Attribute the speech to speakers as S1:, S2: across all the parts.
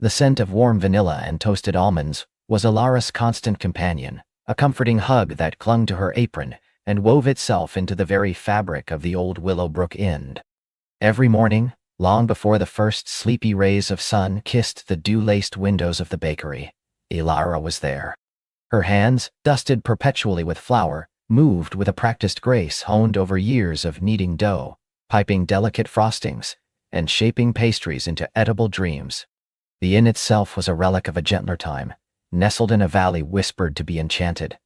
S1: The scent of warm vanilla and toasted almonds was Alara's constant companion, a comforting hug that clung to her apron and wove itself into the very fabric of the old Willowbrook Inn. Every morning, long before the first sleepy rays of sun kissed the dew-laced windows of the bakery, Alara was there. Her hands, dusted perpetually with flour, moved with a practiced grace honed over years of kneading dough, piping delicate frostings, and shaping pastries into edible dreams. The inn itself was a relic of a gentler time, nestled in a valley whispered to be enchanted,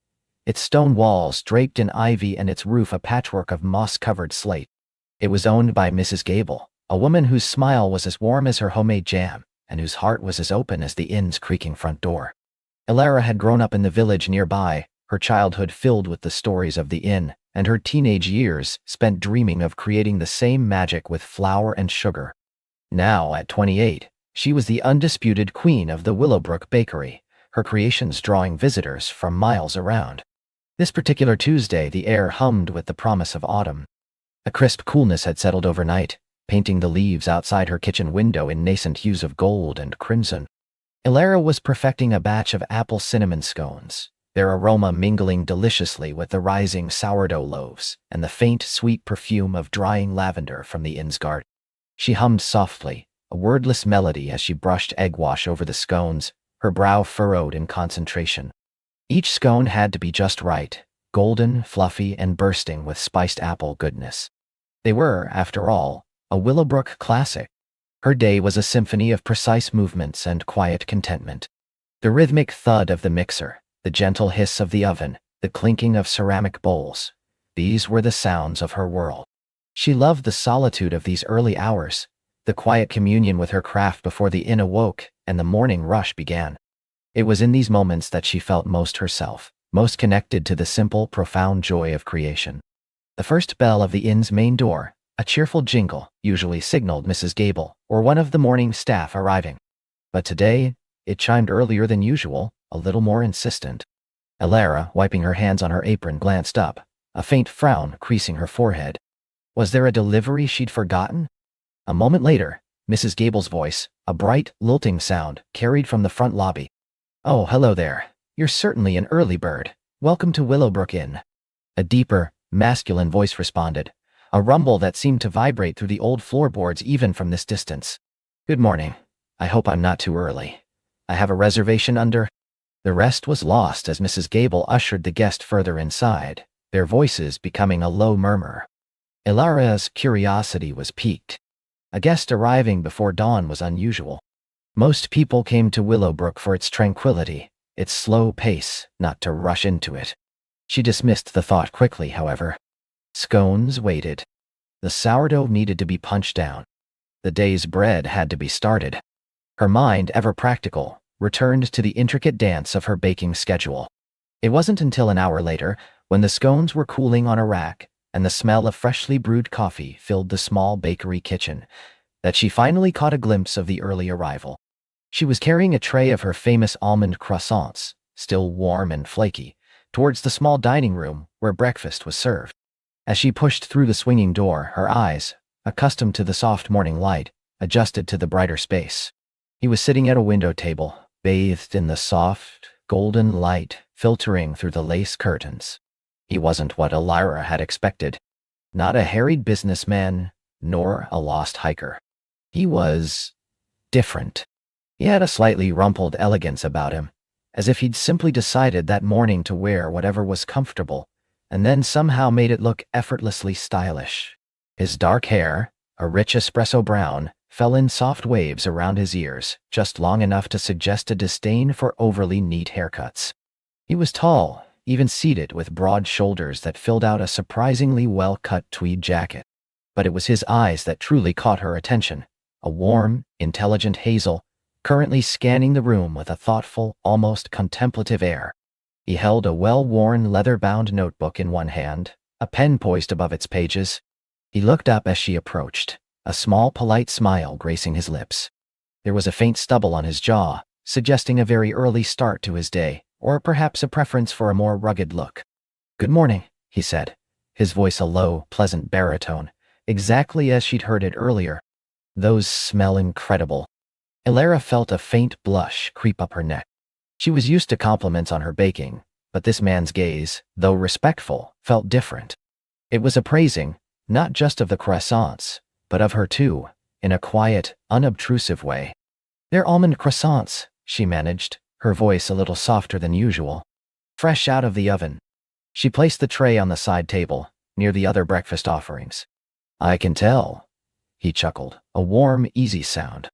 S1: its stone walls draped in ivy and its roof a patchwork of moss-covered slate. It was owned by Mrs. Gable, a woman whose smile was as warm as her homemade jam, and whose heart was as open as the inn's creaking front door. Alara had grown up in the village nearby, her childhood filled with the stories of the inn, and her teenage years spent dreaming of creating the same magic with flour and sugar. Now, at 28, she was the undisputed queen of the Willowbrook Bakery, her creations drawing visitors from miles around. This particular Tuesday, the air hummed with the promise of autumn. A crisp coolness had settled overnight, painting the leaves outside her kitchen window in nascent hues of gold and crimson. Alara was perfecting a batch of apple cinnamon scones, their aroma mingling deliciously with the rising sourdough loaves and the faint, sweet perfume of drying lavender from the inn's garden. She hummed softly, a wordless melody as she brushed egg wash over the scones, her brow furrowed in concentration. Each scone had to be just right, golden, fluffy, and bursting with spiced apple goodness. They were, after all, a Willowbrook classic. Her day was a symphony of precise movements and quiet contentment. The rhythmic thud of the mixer, the gentle hiss of the oven, the clinking of ceramic bowls. These were the sounds of her world. She loved the solitude of these early hours, the quiet communion with her craft before the inn awoke and the morning rush began. It was in these moments that she felt most herself, most connected to the simple, profound joy of creation. The first bell of the inn's main door, a cheerful jingle, usually signaled Mrs. Gable or one of the morning staff arriving. But today, it chimed earlier than usual, a little more insistent. Alara, wiping her hands on her apron, glanced up, a faint frown creasing her forehead. Was there a delivery she'd forgotten? A moment later, Mrs. Gable's voice, a bright, lilting sound, carried from the front lobby. "Oh, hello there. You're certainly an early bird. Welcome to Willowbrook Inn." A deeper, masculine voice responded, a rumble that seemed to vibrate through the old floorboards even from this distance. "Good morning. I hope I'm not too early. I have a reservation under—" The rest was lost as Mrs. Gable ushered the guest further inside, their voices becoming a low murmur. Alara's curiosity was piqued. A guest arriving before dawn was unusual. Most people came to Willowbrook for its tranquility, its slow pace, not to rush into it. She dismissed the thought quickly, however. Scones waited. The sourdough needed to be punched down. The day's bread had to be started. Her mind, ever practical, returned to the intricate dance of her baking schedule. It wasn't until an hour later, when the scones were cooling on a rack and the smell of freshly brewed coffee filled the small bakery kitchen, that she finally caught a glimpse of the early arrival. She was carrying a tray of her famous almond croissants, still warm and flaky, towards the small dining room where breakfast was served. As she pushed through the swinging door, her eyes, accustomed to the soft morning light, adjusted to the brighter space. He was sitting at a window table, bathed in the soft, golden light filtering through the lace curtains. He wasn't what Alara had expected. Not a harried businessman, nor a lost hiker. He was different. He had a slightly rumpled elegance about him, as if he'd simply decided that morning to wear whatever was comfortable, and then somehow made it look effortlessly stylish. His dark hair, a rich espresso brown, fell in soft waves around his ears, just long enough to suggest a disdain for overly neat haircuts. He was tall, even-seated, with broad shoulders that filled out a surprisingly well-cut tweed jacket. But it was his eyes that truly caught her attention, a warm, intelligent hazel, currently scanning the room with a thoughtful, almost contemplative air. He held a well-worn leather-bound notebook in one hand, a pen poised above its pages. He looked up as she approached, a small, polite smile gracing his lips. There was a faint stubble on his jaw, suggesting a very early start to his day, or perhaps a preference for a more rugged look. "Good morning," he said, his voice a low, pleasant baritone, exactly as she'd heard it earlier. "Those smell incredible." Elara felt a faint blush creep up her neck. She was used to compliments on her baking, but this man's gaze, though respectful, felt different. It was appraising, not just of the croissants, but of her too, in a quiet, unobtrusive way. "They're almond croissants," she managed, her voice a little softer than usual. "Fresh out of the oven." She placed the tray on the side table, near the other breakfast offerings. "I can tell," he chuckled, a warm, easy sound.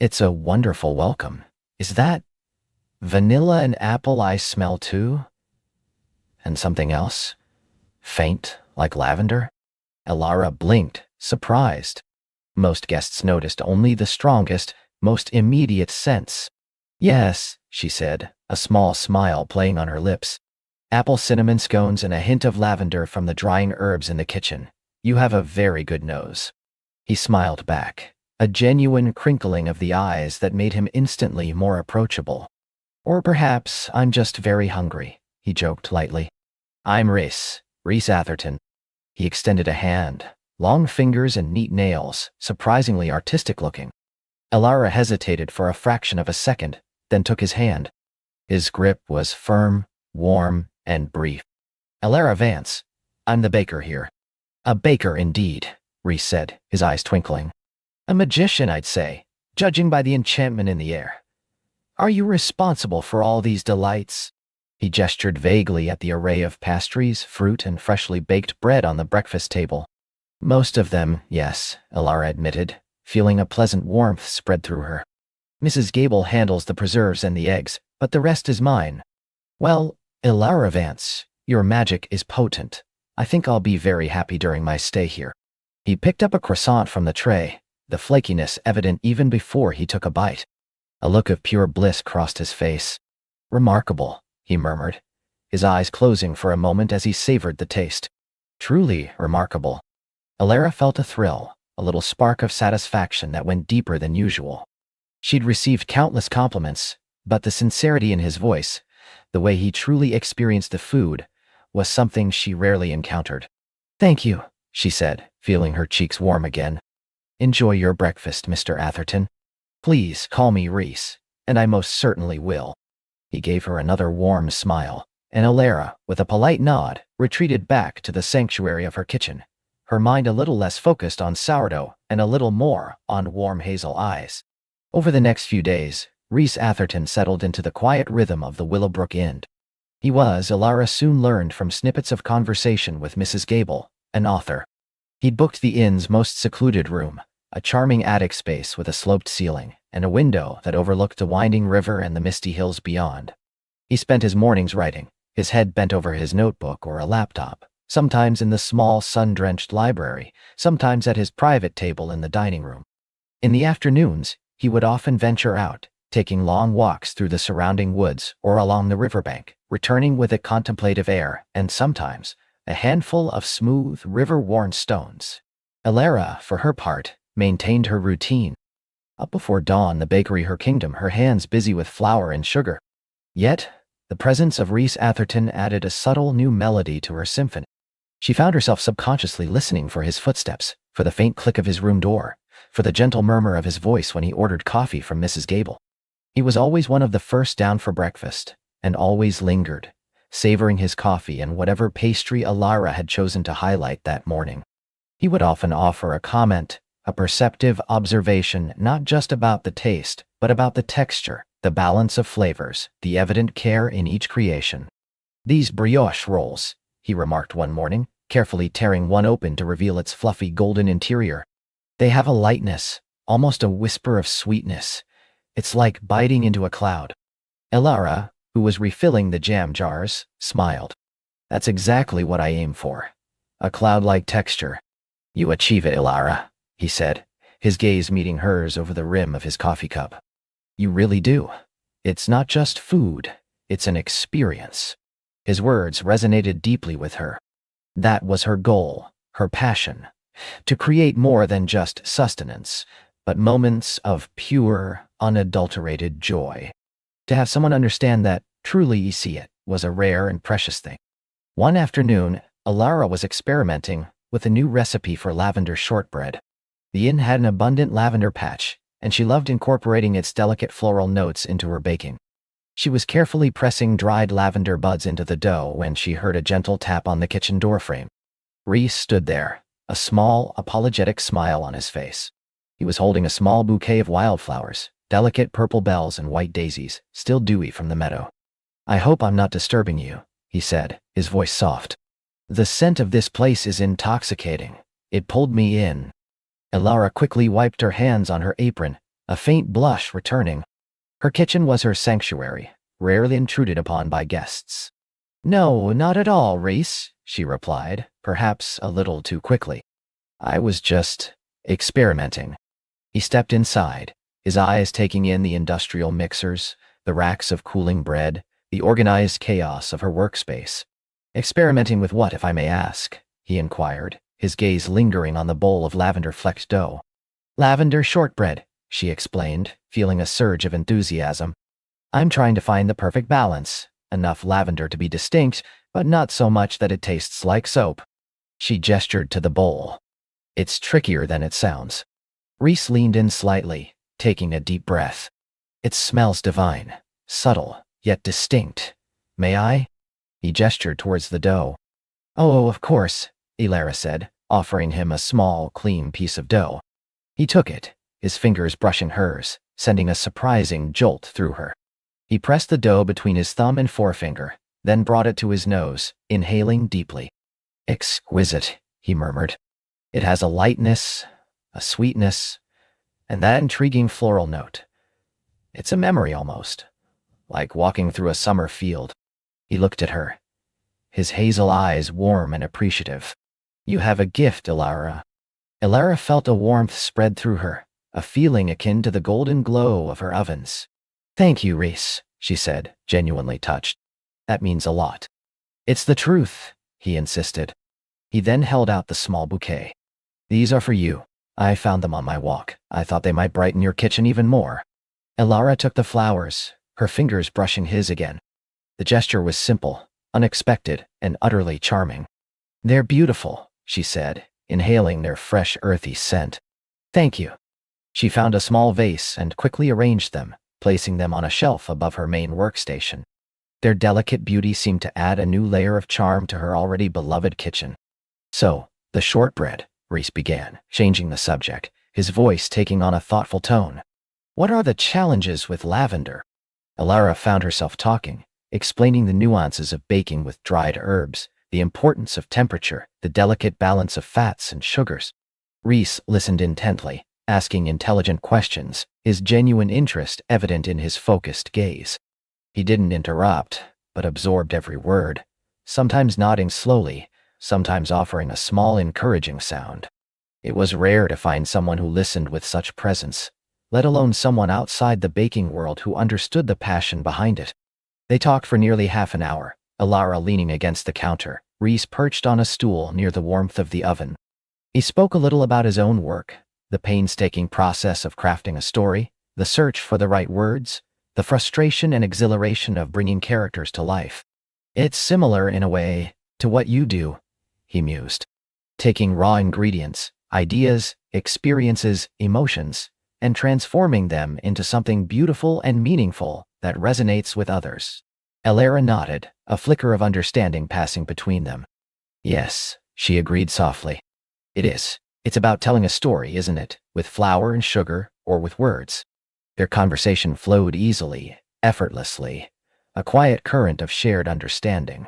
S1: "It's a wonderful welcome. Is that vanilla and apple I smell too? And something else? Faint, like lavender?" Elara blinked, surprised. Most guests noticed only the strongest, most immediate scents. "Yes," she said, a small smile playing on her lips. "Apple cinnamon scones and a hint of lavender from the drying herbs in the kitchen. You have a very good nose." He smiled back, a genuine crinkling of the eyes that made him instantly more approachable. "Or perhaps I'm just very hungry," he joked lightly. "I'm Rhys Atherton." He extended a hand, long fingers and neat nails, surprisingly artistic-looking. Elara hesitated for a fraction of a second, then took his hand. His grip was firm, warm, and brief. "Elara Vance. I'm the baker here." "A baker indeed," Rhys said, his eyes twinkling. "A magician, I'd say, judging by the enchantment in the air. Are you responsible for all these delights?" He gestured vaguely at the array of pastries, fruit, and freshly baked bread on the breakfast table. "Most of them, yes," Elara admitted, feeling a pleasant warmth spread through her. "Mrs. Gable handles the preserves and the eggs, but the rest is mine." "Well, Elara Vance, your magic is potent. I think I'll be very happy during my stay here." He picked up a croissant from the tray, the flakiness evident even before he took a bite. A look of pure bliss crossed his face. "Remarkable," he murmured, his eyes closing for a moment as he savored the taste. "Truly remarkable." Elara felt a thrill, a little spark of satisfaction that went deeper than usual. She'd received countless compliments, but the sincerity in his voice, the way he truly experienced the food, was something she rarely encountered. "Thank you," she said, feeling her cheeks warm again. "Enjoy your breakfast, Mr. Atherton. Please call me Rhys, and I most certainly will." He gave her another warm smile, and Elara, with a polite nod, retreated back to the sanctuary of her kitchen, her mind a little less focused on sourdough and a little more on warm hazel eyes. Over the next few days, Rhys Atherton settled into the quiet rhythm of the Willowbrook Inn. He was, Elara soon learned from snippets of conversation with Mrs. Gable, an author. He'd booked the inn's most secluded room, a charming attic space with a sloped ceiling and a window that overlooked the winding river and the misty hills beyond. He spent his mornings writing, his head bent over his notebook or a laptop, sometimes in the small sun-drenched library, sometimes at his private table in the dining room. In the afternoons, he would often venture out, taking long walks through the surrounding woods or along the riverbank, returning with a contemplative air and sometimes a handful of smooth, river-worn stones. Elara, for her part, maintained her routine. Up before dawn, the bakery her kingdom, her hands busy with flour and sugar. Yet, the presence of Rhys Atherton added a subtle new melody to her symphony. She found herself subconsciously listening for his footsteps, for the faint click of his room door, for the gentle murmur of his voice when he ordered coffee from Mrs. Gable. He was always one of the first down for breakfast, and always lingered, savoring his coffee and whatever pastry Elara had chosen to highlight that morning. He would often offer a comment, a perceptive observation not just about the taste, but about the texture, the balance of flavors, the evident care in each creation. "These brioche rolls," he remarked one morning, carefully tearing one open to reveal its fluffy golden interior. "They have a lightness, almost a whisper of sweetness. It's like biting into a cloud." Elara, who was refilling the jam jars, smiled. "That's exactly what I aim for. A cloud-like texture." "You achieve it, Elara," he said, his gaze meeting hers over the rim of his coffee cup. "You really do. It's not just food, it's an experience." His words resonated deeply with her. That was her goal, her passion, to create more than just sustenance, but moments of pure, unadulterated joy. To have someone understand that, truly see it, was a rare and precious thing. One afternoon, Elara was experimenting with a new recipe for lavender shortbread. The inn had an abundant lavender patch, and she loved incorporating its delicate floral notes into her baking. She was carefully pressing dried lavender buds into the dough when she heard a gentle tap on the kitchen doorframe. Reese stood there, a small, apologetic smile on his face. He was holding a small bouquet of wildflowers, delicate purple bells and white daisies, still dewy from the meadow. "I hope I'm not disturbing you," he said, his voice soft. "The scent of this place is intoxicating. It pulled me in." Elara quickly wiped her hands on her apron, a faint blush returning. Her kitchen was her sanctuary, rarely intruded upon by guests. "No, not at all, Reese," she replied, perhaps a little too quickly. "I was just experimenting." He stepped inside, his eyes taking in the industrial mixers, the racks of cooling bread, the organized chaos of her workspace. "Experimenting with what, if I may ask?" he inquired, his gaze lingering on the bowl of lavender-flecked dough. "Lavender shortbread," she explained, feeling a surge of enthusiasm. "I'm trying to find the perfect balance, enough lavender to be distinct, but not so much that it tastes like soap." She gestured to the bowl. "It's trickier than it sounds." Reese leaned in slightly, taking a deep breath. "It smells divine, subtle, yet distinct. May I?" He gestured towards the dough. "Oh, of course," Elara said, offering him a small, clean piece of dough. He took it, his fingers brushing hers, sending a surprising jolt through her. He pressed the dough between his thumb and forefinger, then brought it to his nose, inhaling deeply. "Exquisite," he murmured. "It has a lightness, a sweetness, and that intriguing floral note. It's a memory almost, like walking through a summer field." He looked at her, his hazel eyes warm and appreciative. "You have a gift, Elara." Elara felt a warmth spread through her, a feeling akin to the golden glow of her ovens. "Thank you, Reese," she said, genuinely touched. "That means a lot." "It's the truth," he insisted. He then held out the small bouquet. "These are for you. I found them on my walk. I thought they might brighten your kitchen even more." Elara took the flowers, her fingers brushing his again. The gesture was simple, unexpected, and utterly charming. "They're beautiful," she said, inhaling their fresh, earthy scent. "Thank you." She found a small vase and quickly arranged them, placing them on a shelf above her main workstation. Their delicate beauty seemed to add a new layer of charm to her already beloved kitchen. "So, the shortbread," Reese began, changing the subject, his voice taking on a thoughtful tone. "What are the challenges with lavender?" Elara found herself talking, explaining the nuances of baking with dried herbs, the importance of temperature, the delicate balance of fats and sugars. Reese listened intently, asking intelligent questions, his genuine interest evident in his focused gaze. He didn't interrupt, but absorbed every word, sometimes nodding slowly, sometimes offering a small encouraging sound. It was rare to find someone who listened with such presence, let alone someone outside the baking world who understood the passion behind it. They talked for nearly half an hour, Elara leaning against the counter, Reese perched on a stool near the warmth of the oven. He spoke a little about his own work, the painstaking process of crafting a story, the search for the right words, the frustration and exhilaration of bringing characters to life. "It's similar, in a way, to what you do," he mused. "Taking raw ingredients, ideas, experiences, emotions, and transforming them into something beautiful and meaningful that resonates with others." Elara nodded, a flicker of understanding passing between them. "Yes," she agreed softly. "It is. It's about telling a story, isn't it, with flour and sugar, or with words?" Their conversation flowed easily, effortlessly, a quiet current of shared understanding.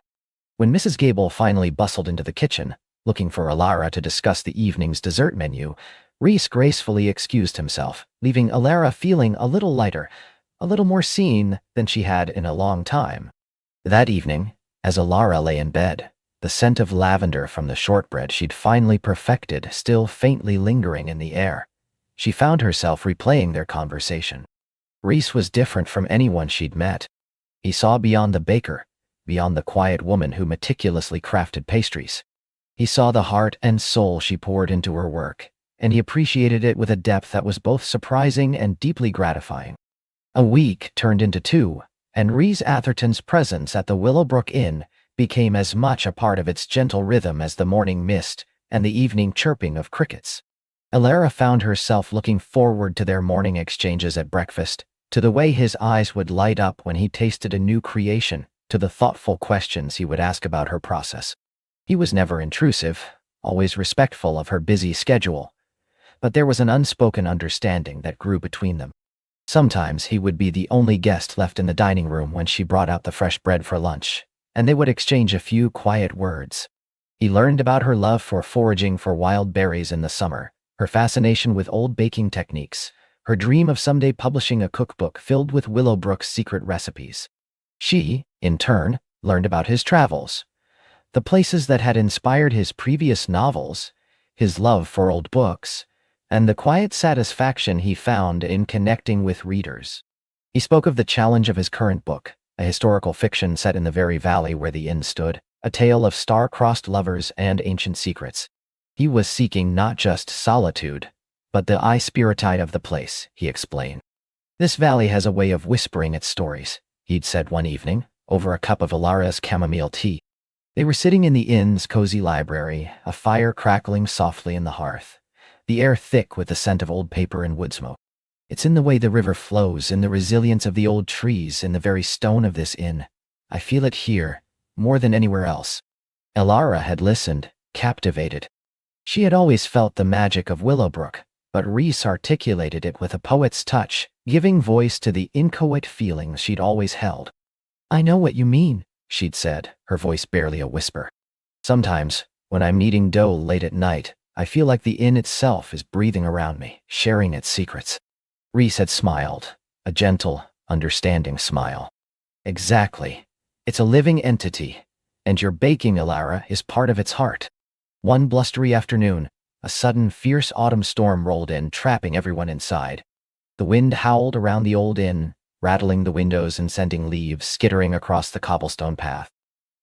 S1: When Mrs. Gable finally bustled into the kitchen, looking for Elara to discuss the evening's dessert menu, Reese gracefully excused himself, leaving Elara feeling a little lighter, a little more seen than she had in a long time. That evening, as Elara lay in bed, the scent of lavender from the shortbread she'd finally perfected still faintly lingering in the air, she found herself replaying their conversation. Reese was different from anyone she'd met. He saw beyond the baker, beyond the quiet woman who meticulously crafted pastries. He saw the heart and soul she poured into her work, and he appreciated it with a depth that was both surprising and deeply gratifying. A week turned into 2, and Reese Atherton's presence at the Willowbrook Inn became as much a part of its gentle rhythm as the morning mist and the evening chirping of crickets. Elara found herself looking forward to their morning exchanges at breakfast, to the way his eyes would light up when he tasted a new creation, to the thoughtful questions he would ask about her process. He was never intrusive, always respectful of her busy schedule, but there was an unspoken understanding that grew between them. Sometimes he would be the only guest left in the dining room when she brought out the fresh bread for lunch, and they would exchange a few quiet words. He learned about her love for foraging for wild berries in the summer, her fascination with old baking techniques, her dream of someday publishing a cookbook filled with Willowbrook's secret recipes. She, in turn, learned about his travels, the places that had inspired his previous novels, his love for old books, and the quiet satisfaction he found in connecting with readers. He spoke of the challenge of his current book, a historical fiction set in the very valley where the inn stood, a tale of star-crossed lovers and ancient secrets. He was seeking not just solitude, but the eye-spiritite of the place, he explained. This valley has a way of whispering its stories, he'd said one evening, over a cup of Elara's chamomile tea. They were sitting in the inn's cozy library, a fire crackling softly in the hearth, the air thick with the scent of old paper and wood smoke. It's in the way the river flows, in the resilience of the old trees, in the very stone of this inn. I feel it here, more than anywhere else. Elara had listened, captivated. She had always felt the magic of Willowbrook, but Rhys articulated it with a poet's touch, giving voice to the inchoate feelings she'd always held. "I know what you mean," she'd said, her voice barely a whisper. "Sometimes, when I'm kneading dough late at night, I feel like the inn itself is breathing around me, sharing its secrets." Rhys had smiled, a gentle, understanding smile. "Exactly. It's a living entity, and your baking, Elara, is part of its heart." One blustery afternoon, a sudden fierce autumn storm rolled in, trapping everyone inside. The wind howled around the old inn, rattling the windows and sending leaves skittering across the cobblestone path.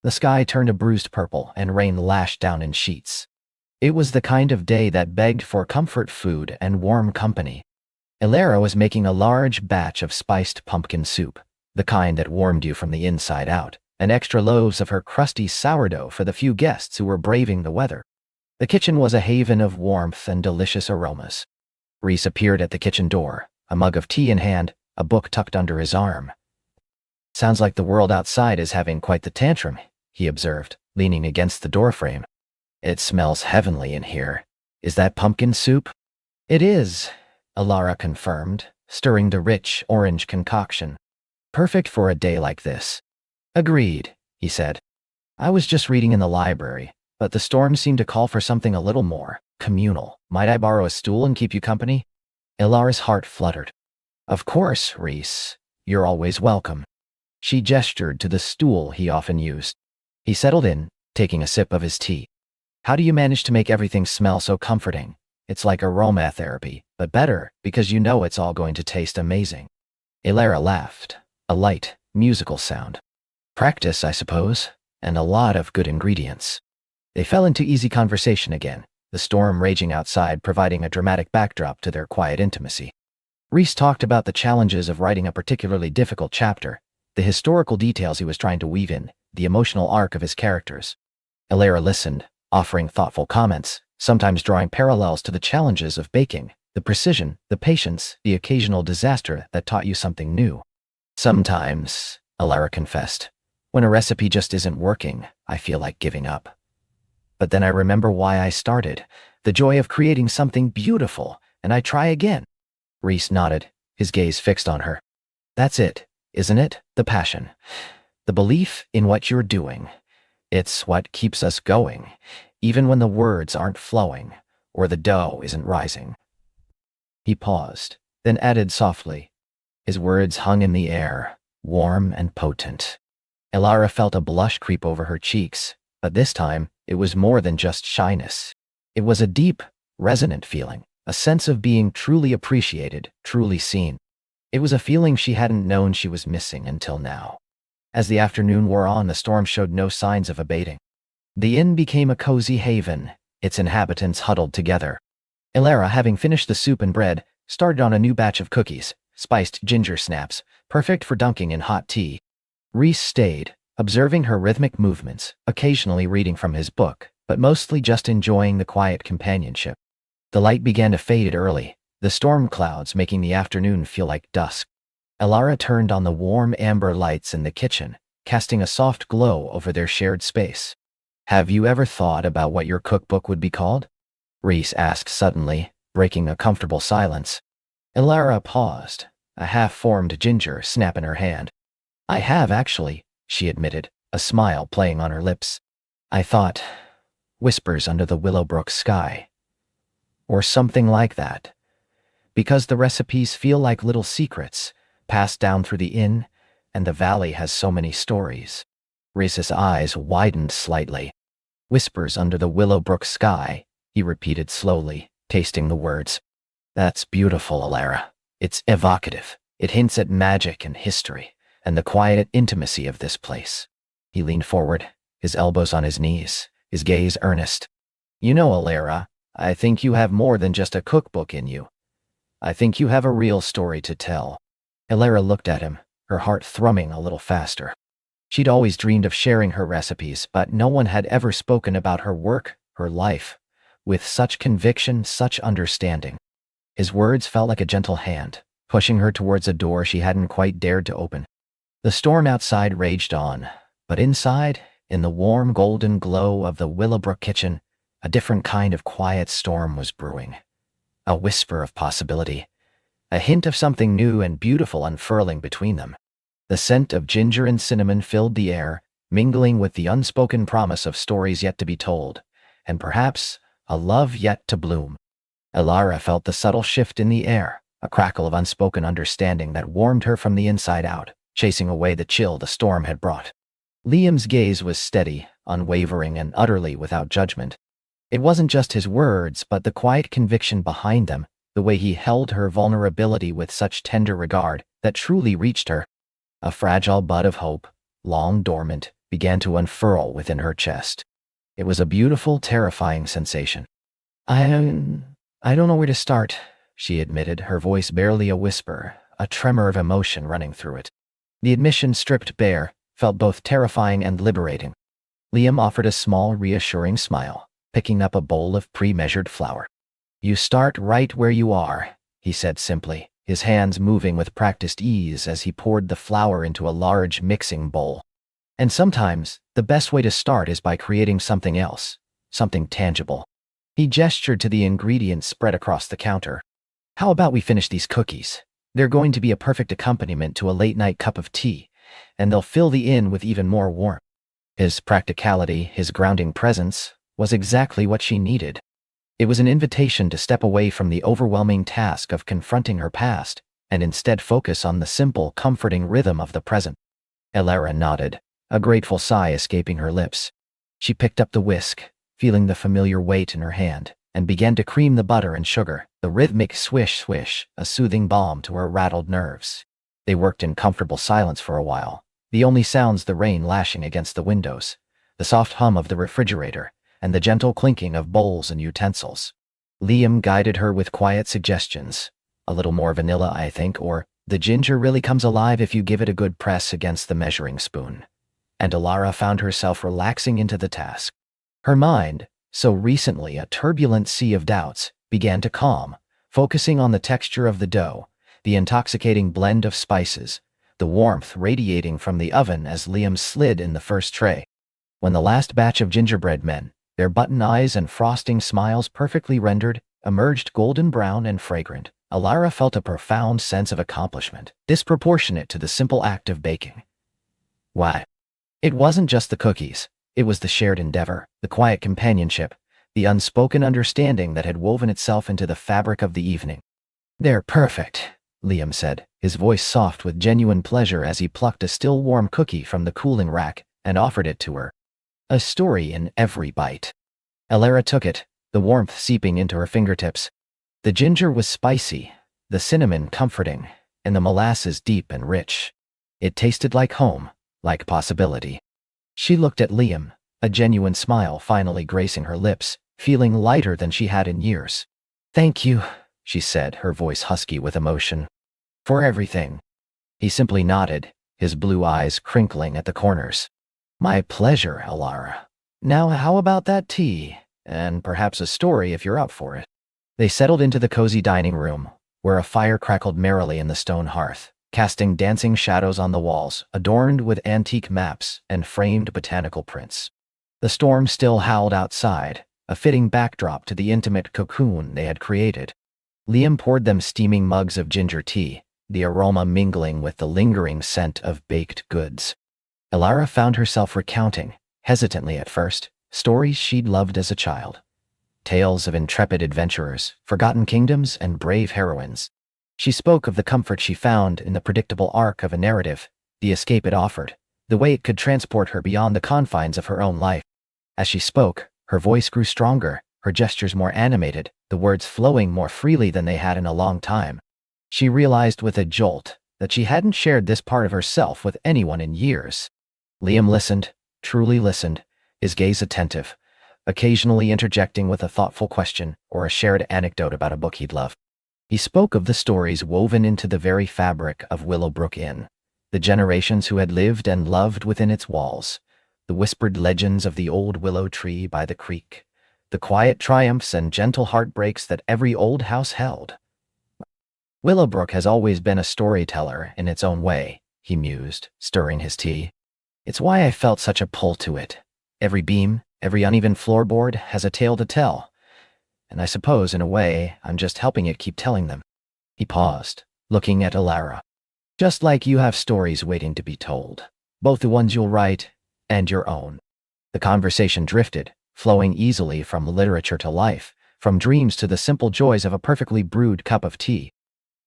S1: The sky turned a bruised purple, and rain lashed down in sheets. It was the kind of day that begged for comfort food and warm company. Elara was making a large batch of spiced pumpkin soup, the kind that warmed you from the inside out, and extra loaves of her crusty sourdough for the few guests who were braving the weather. The kitchen was a haven of warmth and delicious aromas. Rhys appeared at the kitchen door, a mug of tea in hand, a book tucked under his arm. "Sounds like the world outside is having quite the tantrum," he observed, leaning against the doorframe. "It smells heavenly in here. Is that pumpkin soup?" "It is," Elara confirmed, stirring the rich orange concoction. "Perfect for a day like this." "Agreed," he said. "I was just reading in the library, but the storm seemed to call for something a little more communal. Might I borrow a stool and keep you company?" Elara's heart fluttered. "Of course, Rhys. You're always welcome." She gestured to the stool he often used. He settled in, taking a sip of his tea. "How do you manage to make everything smell so comforting? It's like aromatherapy, but better, because you know it's all going to taste amazing." Elara laughed, a light, musical sound. "Practice, I suppose, and a lot of good ingredients." They fell into easy conversation again, the storm raging outside providing a dramatic backdrop to their quiet intimacy. Rhys talked about the challenges of writing a particularly difficult chapter, the historical details he was trying to weave in, the emotional arc of his characters. Elara listened, offering thoughtful comments, sometimes drawing parallels to the challenges of baking, the precision, the patience, the occasional disaster that taught you something new. "Sometimes," Elara confessed, "when a recipe just isn't working, I feel like giving up. But then I remember why I started, the joy of creating something beautiful, and I try again." Rhys nodded, his gaze fixed on her. "That's it, isn't it? The passion. The belief in what you're doing. It's what keeps us going, even when the words aren't flowing, or the dough isn't rising." He paused, then added softly. His words hung in the air, warm and potent. Elara felt a blush creep over her cheeks, but this time, it was more than just shyness. It was a deep, resonant feeling, a sense of being truly appreciated, truly seen. It was a feeling she hadn't known she was missing until now. As the afternoon wore on, the storm showed no signs of abating. The inn became a cozy haven, its inhabitants huddled together. Elara, having finished the soup and bread, started on a new batch of cookies, spiced ginger snaps, perfect for dunking in hot tea. Rhys stayed, observing her rhythmic movements, occasionally reading from his book, but mostly just enjoying the quiet companionship. The light began to fade early, the storm clouds making the afternoon feel like dusk. Elara turned on the warm amber lights in the kitchen, casting a soft glow over their shared space. "Have you ever thought about what your cookbook would be called?" Reese asked suddenly, breaking a comfortable silence. Elara paused, a half-formed ginger snap in her hand. "I have, actually," she admitted, a smile playing on her lips. "I thought, Whispers Under the Willowbrook Sky. Or something like that. Because the recipes feel like little secrets, passed down through the inn, and the valley has so many stories." Reese's eyes widened slightly. "Whispers Under the Willowbrook Sky," he repeated slowly, tasting the words. "That's beautiful, Elara. It's evocative. It hints at magic and history, and the quiet intimacy of this place." He leaned forward, his elbows on his knees, his gaze earnest. "You know, Elara, I think you have more than just a cookbook in you. I think you have a real story to tell." Elara looked at him, her heart thrumming a little faster. She'd always dreamed of sharing her recipes, but no one had ever spoken about her work, her life, with such conviction, such understanding. His words felt like a gentle hand, pushing her towards a door she hadn't quite dared to open. The storm outside raged on, but inside, in the warm golden glow of the Willowbrook kitchen, a different kind of quiet storm was brewing. A whisper of possibility, a hint of something new and beautiful unfurling between them. The scent of ginger and cinnamon filled the air, mingling with the unspoken promise of stories yet to be told, and perhaps a love yet to bloom. Elara felt the subtle shift in the air, a crackle of unspoken understanding that warmed her from the inside out, chasing away the chill the storm had brought. Liam's gaze was steady, unwavering, and utterly without judgment. It wasn't just his words, but the quiet conviction behind them, the way he held her vulnerability with such tender regard, that truly reached her. A fragile bud of hope, long dormant, began to unfurl within her chest. It was a beautiful, terrifying sensation. I don't know where to start," she admitted, her voice barely a whisper, a tremor of emotion running through it. The admission, stripped bare, felt both terrifying and liberating. Liam offered a small, reassuring smile, picking up a bowl of pre-measured flour. "You start right where you are," he said simply, his hands moving with practiced ease as he poured the flour into a large mixing bowl. "And sometimes, the best way to start is by creating something else, something tangible." He gestured to the ingredients spread across the counter. "How about we finish these cookies? They're going to be a perfect accompaniment to a late-night cup of tea, and they'll fill the inn with even more warmth." His practicality, his grounding presence, was exactly what she needed. It was an invitation to step away from the overwhelming task of confronting her past, and instead focus on the simple, comforting rhythm of the present. Elara nodded, a grateful sigh escaping her lips. She picked up the whisk, feeling the familiar weight in her hand, and began to cream the butter and sugar, the rhythmic swish-swish, a soothing balm to her rattled nerves. They worked in comfortable silence for a while, the only sounds the rain lashing against the windows, the soft hum of the refrigerator, and the gentle clinking of bowls and utensils. Liam guided her with quiet suggestions. "A little more vanilla, I think," or "The ginger really comes alive if you give it a good press against the measuring spoon." And Elara found herself relaxing into the task. Her mind, so recently a turbulent sea of doubts, began to calm, focusing on the texture of the dough, the intoxicating blend of spices, the warmth radiating from the oven as Liam slid in the first tray. When the last batch of gingerbread men, their button eyes and frosting smiles perfectly rendered, emerged golden brown and fragrant, Elara felt a profound sense of accomplishment, disproportionate to the simple act of baking. Why? It wasn't just the cookies. It was the shared endeavor, the quiet companionship, the unspoken understanding that had woven itself into the fabric of the evening. "They're perfect," Liam said, his voice soft with genuine pleasure as he plucked a still warm cookie from the cooling rack and offered it to her. A story in every bite. Elara took it, the warmth seeping into her fingertips. The ginger was spicy, the cinnamon comforting, and the molasses deep and rich. It tasted like home, like possibility. She looked at Liam, a genuine smile finally gracing her lips, feeling lighter than she had in years. "Thank you," she said, her voice husky with emotion. "For everything." He simply nodded, his blue eyes crinkling at the corners. "My pleasure, Elara. Now how about that tea? And perhaps a story if you're up for it." They settled into the cozy dining room, where a fire crackled merrily in the stone hearth, casting dancing shadows on the walls, adorned with antique maps and framed botanical prints. The storm still howled outside, a fitting backdrop to the intimate cocoon they had created. Liam poured them steaming mugs of ginger tea, the aroma mingling with the lingering scent of baked goods. Elara found herself recounting, hesitantly at first, stories she'd loved as a child. Tales of intrepid adventurers, forgotten kingdoms, and brave heroines. She spoke of the comfort she found in the predictable arc of a narrative, the escape it offered, the way it could transport her beyond the confines of her own life. As she spoke, her voice grew stronger, her gestures more animated, the words flowing more freely than they had in a long time. She realized with a jolt that she hadn't shared this part of herself with anyone in years. Liam listened, truly listened, his gaze attentive, occasionally interjecting with a thoughtful question or a shared anecdote about a book he'd loved. He spoke of the stories woven into the very fabric of Willowbrook Inn, the generations who had lived and loved within its walls, the whispered legends of the old willow tree by the creek, the quiet triumphs and gentle heartbreaks that every old house held. Willowbrook has always been a storyteller in its own way, he mused, stirring his tea. It's why I felt such a pull to it. Every beam, every uneven floorboard has a tale to tell, and I suppose, in a way, I'm just helping it keep telling them. He paused, looking at Elara. Just like you have stories waiting to be told, both the ones you'll write and your own. The conversation drifted, flowing easily from literature to life, from dreams to the simple joys of a perfectly brewed cup of tea.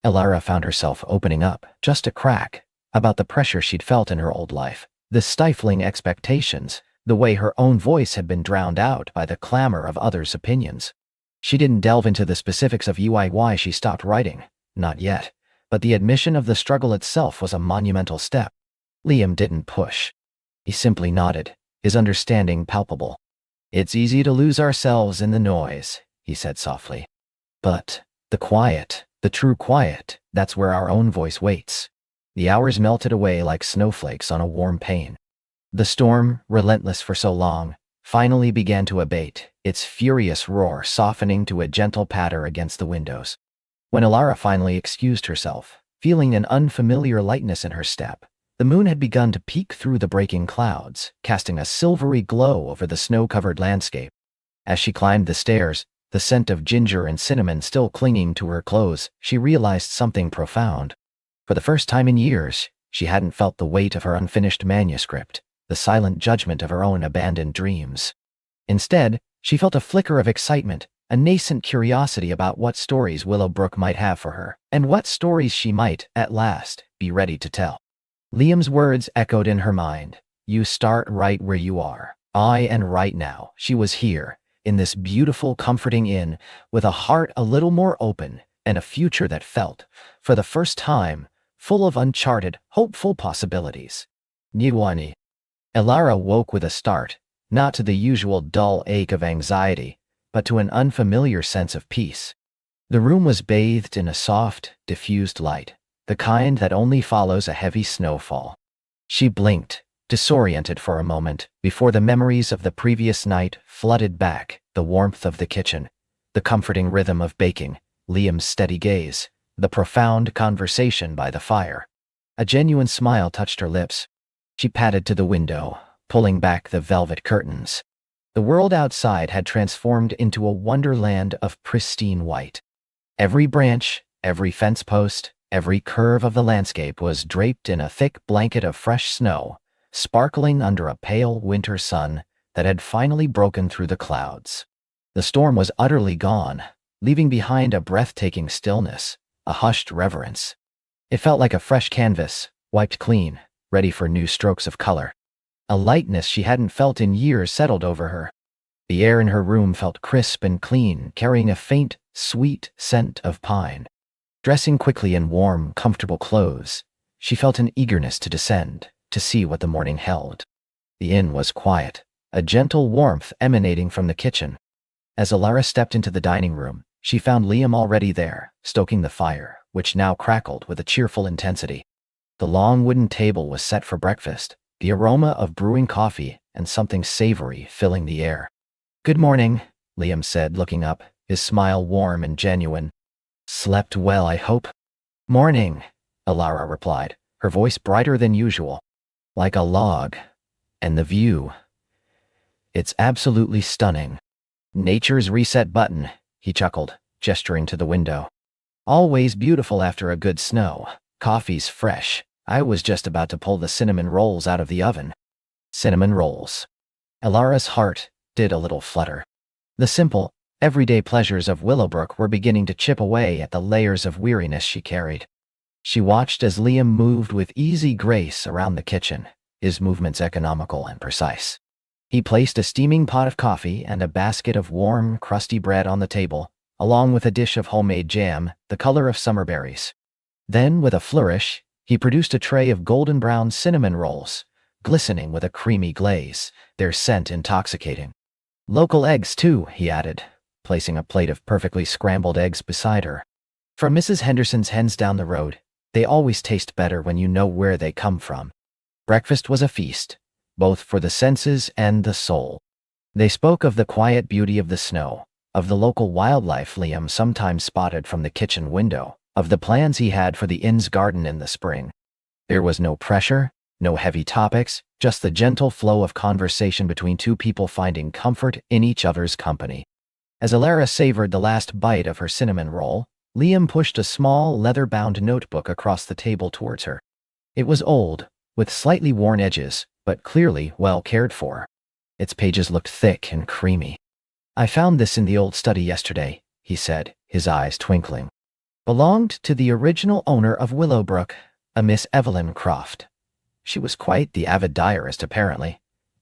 S1: Elara found herself opening up, just a crack, about the pressure she'd felt in her old life, the stifling expectations, the way her own voice had been drowned out by the clamor of others' opinions. She didn't delve into the specifics of why she stopped writing, not yet, but the admission of the struggle itself was a monumental step. Liam didn't push. He simply nodded, his understanding palpable. It's easy to lose ourselves in the noise, he said softly. But the quiet, the true quiet, that's where our own voice waits. The hours melted away like snowflakes on a warm pane. The storm, relentless for so long, finally began to abate, its furious roar softening to a gentle patter against the windows. When Elara finally excused herself, feeling an unfamiliar lightness in her step, the moon had begun to peek through the breaking clouds, casting a silvery glow over the snow-covered landscape. As she climbed the stairs, the scent of ginger and cinnamon still clinging to her clothes, she realized something profound. For the first time in years, she hadn't felt the weight of her unfinished manuscript, the silent judgment of her own abandoned dreams. Instead, she felt a flicker of excitement, a nascent curiosity about what stories Willowbrook might have for her, and what stories she might, at last, be ready to tell. Liam's words echoed in her mind. You start right where you are. And right now, she was here, in this beautiful, comforting inn, with a heart a little more open, and a future that felt, for the first time, full of uncharted, hopeful possibilities. Niwani. Elara woke with a start, not to the usual dull ache of anxiety, but to an unfamiliar sense of peace. The room was bathed in a soft, diffused light, the kind that only follows a heavy snowfall. She blinked, disoriented for a moment, before the memories of the previous night flooded back, the warmth of the kitchen, the comforting rhythm of baking, Liam's steady gaze, the profound conversation by the fire. A genuine smile touched her lips. She padded to the window, pulling back the velvet curtains. The world outside had transformed into a wonderland of pristine white. Every branch, every fence post, every curve of the landscape was draped in a thick blanket of fresh snow, sparkling under a pale winter sun that had finally broken through the clouds. The storm was utterly gone, leaving behind a breathtaking stillness, a hushed reverence. It felt like a fresh canvas, wiped clean, ready for new strokes of color. A lightness she hadn't felt in years settled over her. The air in her room felt crisp and clean, carrying a faint, sweet scent of pine. Dressing quickly in warm, comfortable clothes, she felt an eagerness to descend, to see what the morning held. The inn was quiet, a gentle warmth emanating from the kitchen. As Elara stepped into the dining room, she found Liam already there, stoking the fire, which now crackled with a cheerful intensity. The long wooden table was set for breakfast, the aroma of brewing coffee and something savory filling the air. Good morning, Liam said, looking up, his smile warm and genuine. "Slept well, I hope?" "Morning," Alara replied, her voice brighter than usual. "Like a log. And the view. It's absolutely stunning." "Nature's reset button," he chuckled, gesturing to the window. "Always beautiful after a good snow. Coffee's fresh. I was just about to pull the cinnamon rolls out of the oven." Cinnamon rolls. Alara's heart did a little flutter. The simple, everyday pleasures of Willowbrook were beginning to chip away at the layers of weariness she carried. She watched as Liam moved with easy grace around the kitchen, his movements economical and precise. He placed a steaming pot of coffee and a basket of warm, crusty bread on the table, along with a dish of homemade jam, the color of summer berries. Then, with a flourish, he produced a tray of golden brown cinnamon rolls, glistening with a creamy glaze, their scent intoxicating. "Local eggs, too," he added, placing a plate of perfectly scrambled eggs beside her. "From Mrs. Henderson's hens down the road. They always taste better when you know where they come from." Breakfast was a feast, both for the senses and the soul. They spoke of the quiet beauty of the snow, of the local wildlife Liam sometimes spotted from the kitchen window, of the plans he had for the inn's garden in the spring. There was no pressure, no heavy topics, just the gentle flow of conversation between two people finding comfort in each other's company. As Alara savored the last bite of her cinnamon roll, Liam pushed a small, leather-bound notebook across the table towards her. It was old, with slightly worn edges, but clearly well cared for. Its pages looked thick and creamy. "I found this in the old study yesterday," he said, his eyes twinkling. "Belonged to the original owner of Willowbrook, a Miss Evelyn Croft. She was quite the avid diarist, apparently.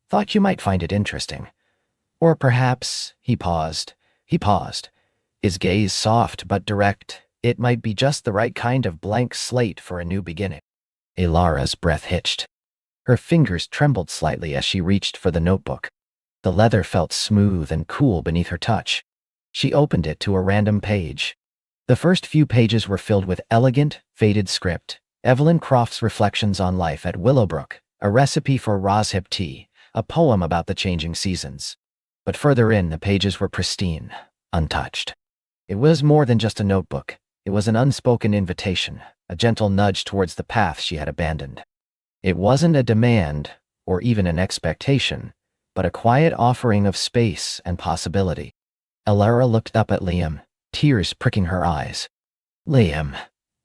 S1: Thought you might find it interesting. Or perhaps," he paused, his gaze soft but direct, "it might be just the right kind of blank slate for a new beginning." Alara's breath hitched. Her fingers trembled slightly as she reached for the notebook. The leather felt smooth and cool beneath her touch. She opened it to a random page. The first few pages were filled with elegant, faded script. Evelyn Croft's reflections on life at Willowbrook, a recipe for rosehip tea, a poem about the changing seasons. But further in, the pages were pristine, untouched. It was more than just a notebook. It was an unspoken invitation, a gentle nudge towards the path she had abandoned. It wasn't a demand, or even an expectation, but a quiet offering of space and possibility. Alara looked up at Liam, tears pricking her eyes. "Liam,"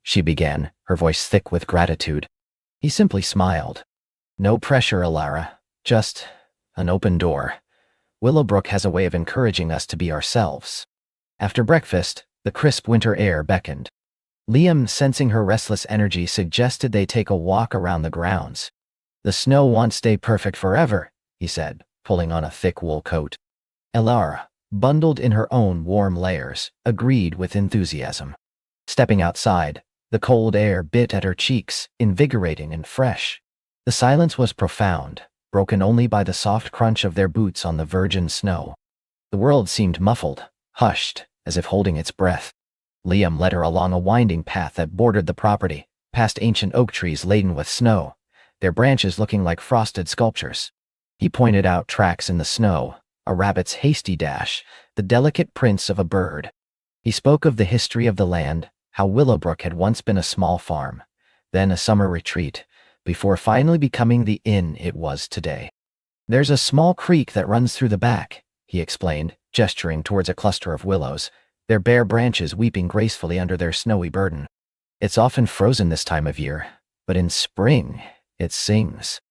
S1: she began, her voice thick with gratitude. He simply smiled. "No pressure, Alara. Just an open door. Willowbrook has a way of encouraging us to be ourselves." After breakfast, the crisp winter air beckoned. Liam, sensing her restless energy, suggested they take a walk around the grounds. "The snow won't stay perfect forever," he said, pulling on a thick wool coat. Alara, bundled in her own warm layers, agreed with enthusiasm. Stepping outside, the cold air bit at her cheeks, invigorating and fresh. The silence was profound, broken only by the soft crunch of their boots on the virgin snow. The world seemed muffled, hushed, as if holding its breath. Liam led her along a winding path that bordered the property, past ancient oak trees laden with snow, their branches looking like frosted sculptures. He pointed out tracks in the snow, a rabbit's hasty dash, the delicate prints of a bird. He spoke of the history of the land, how Willowbrook had once been a small farm, then a summer retreat, before finally becoming the inn it was today. "There's a small creek that runs through the back," he explained, gesturing towards a cluster of willows, their bare branches weeping gracefully under their snowy burden. "It's often frozen this time of year, but in spring, it sings."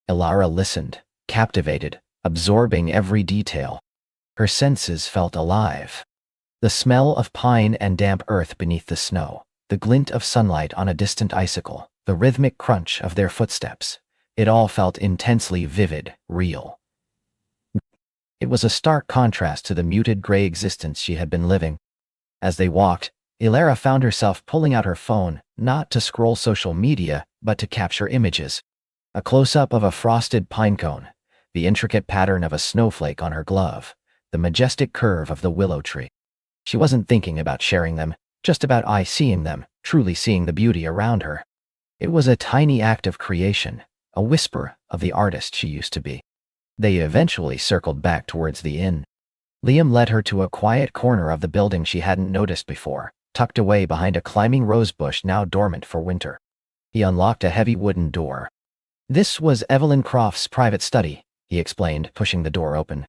S1: Alara listened, captivated, absorbing every detail. Her senses felt alive. The smell of pine and damp earth beneath the snow, the glint of sunlight on a distant icicle, the rhythmic crunch of their footsteps. It all felt intensely vivid, real. It was a stark contrast to the muted gray existence she had been living. As they walked, Alara found herself pulling out her phone, not to scroll social media, but to capture images. A close-up of a frosted pine cone, the intricate pattern of a snowflake on her glove, the majestic curve of the willow tree. She wasn't thinking about sharing them, just about seeing them, truly seeing the beauty around her. It was a tiny act of creation, a whisper of the artist she used to be. They eventually circled back towards the inn. Liam led her to a quiet corner of the building she hadn't noticed before, tucked away behind a climbing rosebush now dormant for winter. He unlocked a heavy wooden door. This was Evelyn Croft's private study, he explained, pushing the door open.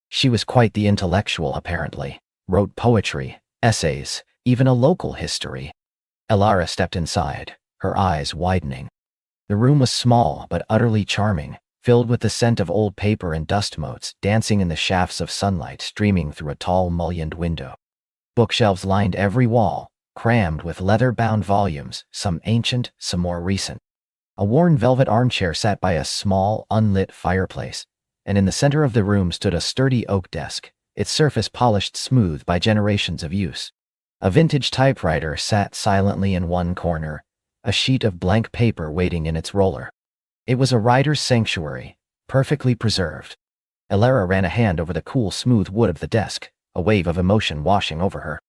S1: She was quite the intellectual, apparently. Wrote poetry, essays, even a local history. Elara stepped inside, her eyes widening. The room was small but utterly charming, filled with the scent of old paper and dust motes dancing in the shafts of sunlight streaming through a tall mullioned window. Bookshelves lined every wall, crammed with leather-bound volumes, some ancient, some more recent. A worn velvet armchair sat by a small, unlit fireplace, and in the center of the room stood a sturdy oak desk, its surface polished smooth by generations of use. A vintage typewriter sat silently in one corner, a sheet of blank paper waiting in its roller. It was a writer's sanctuary, perfectly preserved. Elara ran a hand over the cool, smooth wood of the desk, a wave of emotion washing over her.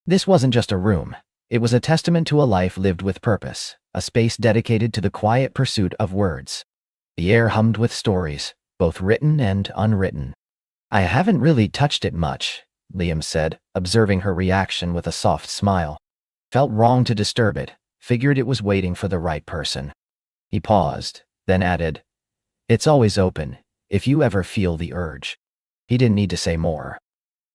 S1: This wasn't just a room. It was a testament to a life lived with purpose, a space dedicated to the quiet pursuit of words. The air hummed with stories, both written and unwritten. I haven't really touched it much, Liam said, observing her reaction with a soft smile. Felt wrong to disturb it, figured it was waiting for the right person. He paused, then added, "It's always open, if you ever feel the urge." He didn't need to say more.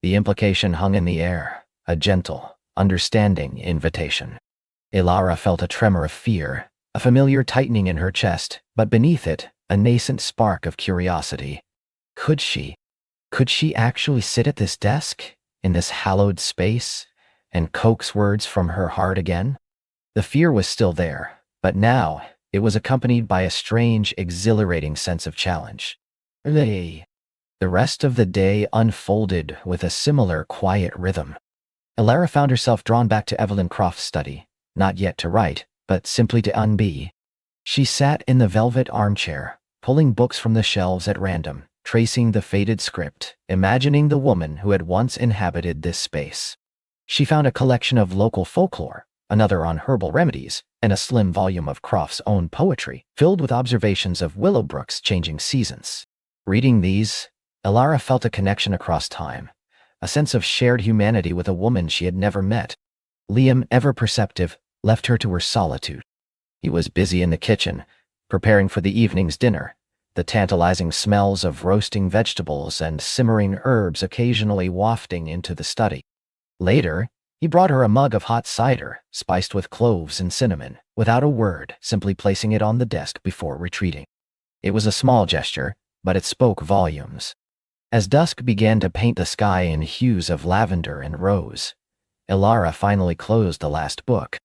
S1: The implication hung in the air, a gentle, understanding invitation. Elara felt a tremor of fear, a familiar tightening in her chest, but beneath it, a nascent spark of curiosity. Could she actually sit at this desk, in this hallowed space, and coax words from her heart again? The fear was still there, but now it was accompanied by a strange, exhilarating sense of challenge. The rest of the day unfolded with a similar quiet rhythm. Elara found herself drawn back to Evelyn Croft's study, not yet to write, but simply to unbe. She sat in the velvet armchair, pulling books from the shelves at random, tracing the faded script, imagining the woman who had once inhabited this space. She found a collection of local folklore, another on herbal remedies, and a slim volume of Croft's own poetry, filled with observations of Willowbrook's changing seasons. Reading these, Elara felt a connection across time, a sense of shared humanity with a woman she had never met. Liam, ever perceptive, left her to her solitude. He was busy in the kitchen, preparing for the evening's dinner, the tantalizing smells of roasting vegetables and simmering herbs occasionally wafting into the study. Later, he brought her a mug of hot cider, spiced with cloves and cinnamon, without a word, simply placing it on the desk before retreating. It was a small gesture, but it spoke volumes. As dusk began to paint the sky in hues of lavender and rose, Elara finally closed the last book.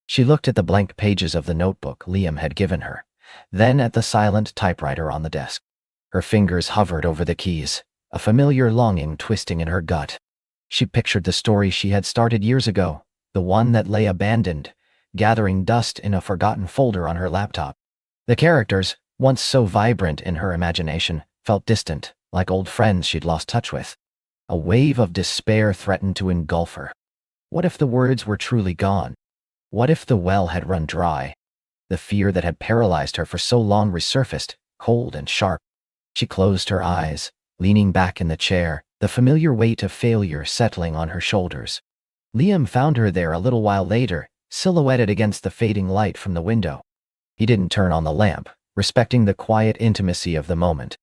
S1: She looked at the blank pages of the notebook Liam had given her, then at the silent typewriter on the desk. Her fingers hovered over the keys, a familiar longing twisting in her gut. She pictured the story she had started years ago, the one that lay abandoned, gathering dust in a forgotten folder on her laptop. The characters, once so vibrant in her imagination, felt distant, like old friends she'd lost touch with. A wave of despair threatened to engulf her. What if the words were truly gone? What if the well had run dry? The fear that had paralyzed her for so long resurfaced, cold and sharp. She closed her eyes, leaning back in the chair, the familiar weight of failure settling on her shoulders. Liam found her there a little while later, silhouetted against the fading light from the window. He didn't turn on the lamp, respecting the quiet intimacy of the moment.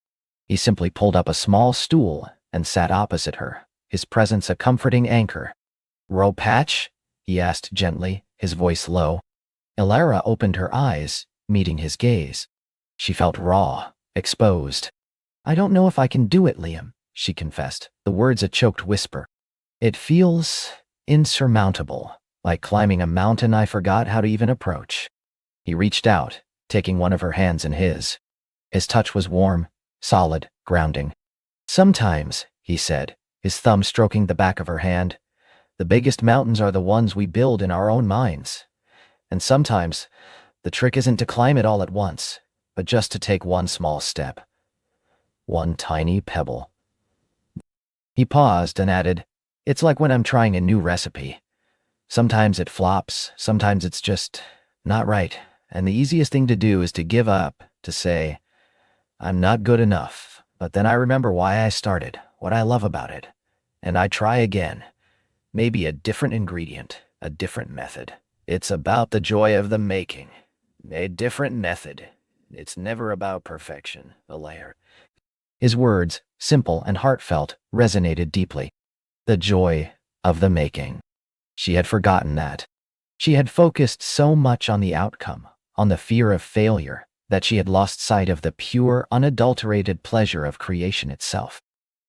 S1: He simply pulled up a small stool and sat opposite her, his presence a comforting anchor. "Row patch?" he asked gently, his voice low. Elara opened her eyes, meeting his gaze. She felt raw, exposed. "I don't know if I can do it, Liam," she confessed, the words a choked whisper. "It feels insurmountable, like climbing a mountain I forgot how to even approach." He reached out, taking one of her hands in his. His touch was warm, solid, grounding. "Sometimes," he said, his thumb stroking the back of her hand, "the biggest mountains are the ones we build in our own minds. And sometimes, the trick isn't to climb it all at once, but just to take one small step. One tiny pebble." He paused and added, "It's like when I'm trying a new recipe. Sometimes it flops, sometimes it's just not right, and the easiest thing to do is to give up, to say, I'm not good enough, but then I remember why I started, what I love about it, and I try again. Maybe a different ingredient, a different method. It's about the joy of the making. A different method. It's never about perfection, a layer. His words, simple and heartfelt, resonated deeply. The joy of the making. She had forgotten that. She had focused so much on the outcome, on the fear of failure, that she had lost sight of the pure, unadulterated pleasure of creation itself.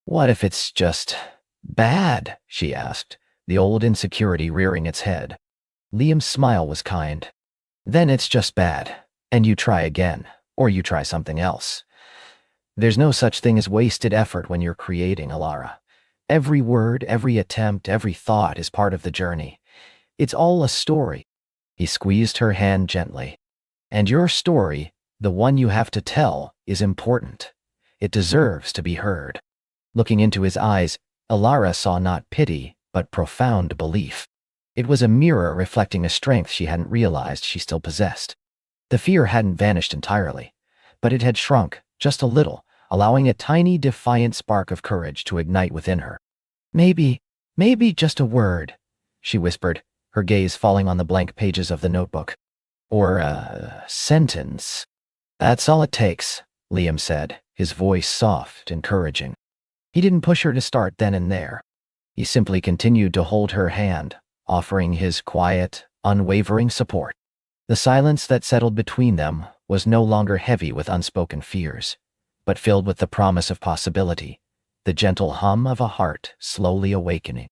S1: What if it's just bad? She asked, the old insecurity rearing its head. Liam's smile was kind. Then it's just bad, and you try again, or you try something else. There's no such thing as wasted effort when you're creating, Alara. Every word, every attempt, every thought is part of the journey. It's all a story. He squeezed her hand gently. And your story, the one you have to tell, is important. It deserves to be heard. Looking into his eyes, Alara saw not pity, but profound belief. It was a mirror reflecting a strength she hadn't realized she still possessed. The fear hadn't vanished entirely, but it had shrunk, just a little, allowing a tiny, defiant spark of courage to ignite within her. Maybe just a word, she whispered, her gaze falling on the blank pages of the notebook. Or a sentence. That's all it takes, Liam said, his voice soft, encouraging. He didn't push her to start then and there. He simply continued to hold her hand, offering his quiet, unwavering support. The silence that settled between them was no longer heavy with unspoken fears, but filled with the promise of possibility, the gentle hum of a heart slowly awakening.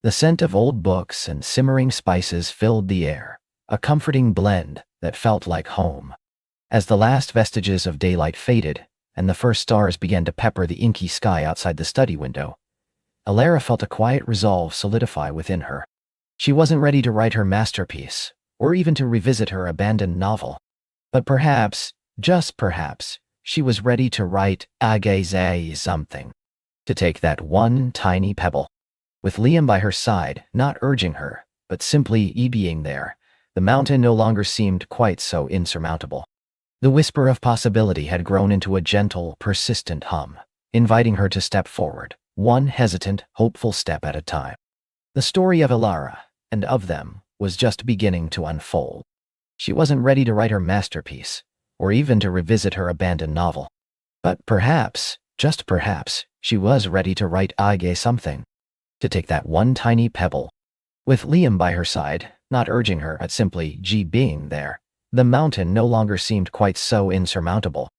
S1: The scent of old books and simmering spices filled the air, a comforting blend that felt like home. As the last vestiges of daylight faded, and the first stars began to pepper the inky sky outside the study window, Alara felt a quiet resolve solidify within her. She wasn't ready to write her masterpiece, or even to revisit her abandoned novel. But perhaps, just perhaps, she was ready to write something. To take that one tiny pebble. With Liam by her side, not urging her, but simply being there, the mountain no longer seemed quite so insurmountable. The whisper of possibility had grown into a gentle, persistent hum, inviting her to step forward, one hesitant, hopeful step at a time. The story of Alara, and of them, was just beginning to unfold. She wasn't ready to write her masterpiece, or even to revisit her abandoned novel. But perhaps, just perhaps, she was ready to write something. To take that one tiny pebble. With Liam by her side, not urging her but simply being there, the mountain no longer seemed quite so insurmountable.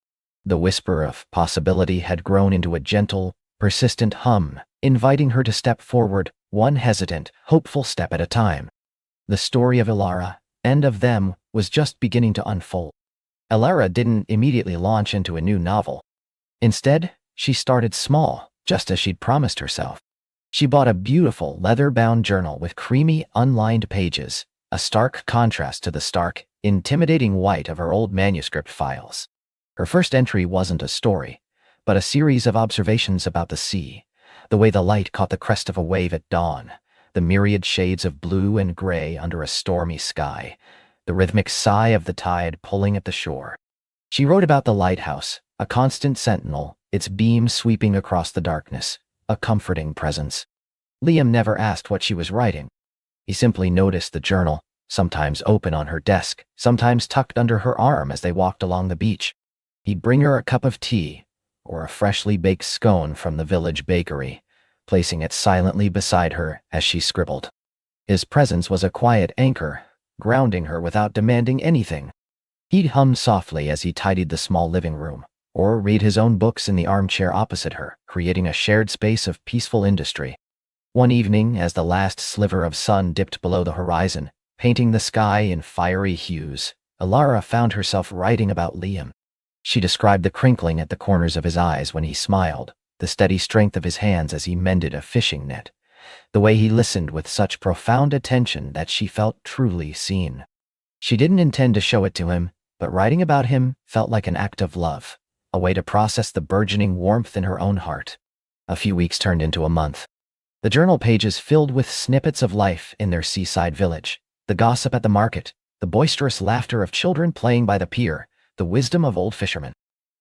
S1: The whisper of possibility had grown into a gentle, persistent hum, inviting her to step forward, one hesitant, hopeful step at a time. The story of Alara, and of them, was just beginning to unfold. Alara didn't immediately launch into a new novel. Instead, she started small, just as she'd promised herself. She bought a beautiful leather-bound journal with creamy, unlined pages, a stark contrast to the stark, intimidating white of her old manuscript files. Her first entry wasn't a story, but a series of observations about the sea, the way the light caught the crest of a wave at dawn, the myriad shades of blue and gray under a stormy sky, the rhythmic sigh of the tide pulling at the shore. She wrote about the lighthouse, a constant sentinel, its beams sweeping across the darkness, a comforting presence. Liam never asked what she was writing. He simply noticed the journal, sometimes open on her desk, sometimes tucked under her arm as they walked along the beach. He'd bring her a cup of tea, or a freshly baked scone from the village bakery, placing it silently beside her as she scribbled. His presence was a quiet anchor, grounding her without demanding anything. He'd hum softly as he tidied the small living room, or read his own books in the armchair opposite her, creating a shared space of peaceful industry. One evening, as the last sliver of sun dipped below the horizon, painting the sky in fiery hues, Alara found herself writing about Liam. She described the crinkling at the corners of his eyes when he smiled, the steady strength of his hands as he mended a fishing net, the way he listened with such profound attention that she felt truly seen. She didn't intend to show it to him, but writing about him felt like an act of love, a way to process the burgeoning warmth in her own heart. A few weeks turned into a month. The journal pages filled with snippets of life in their seaside village, the gossip at the market, the boisterous laughter of children playing by the pier, the wisdom of old fishermen.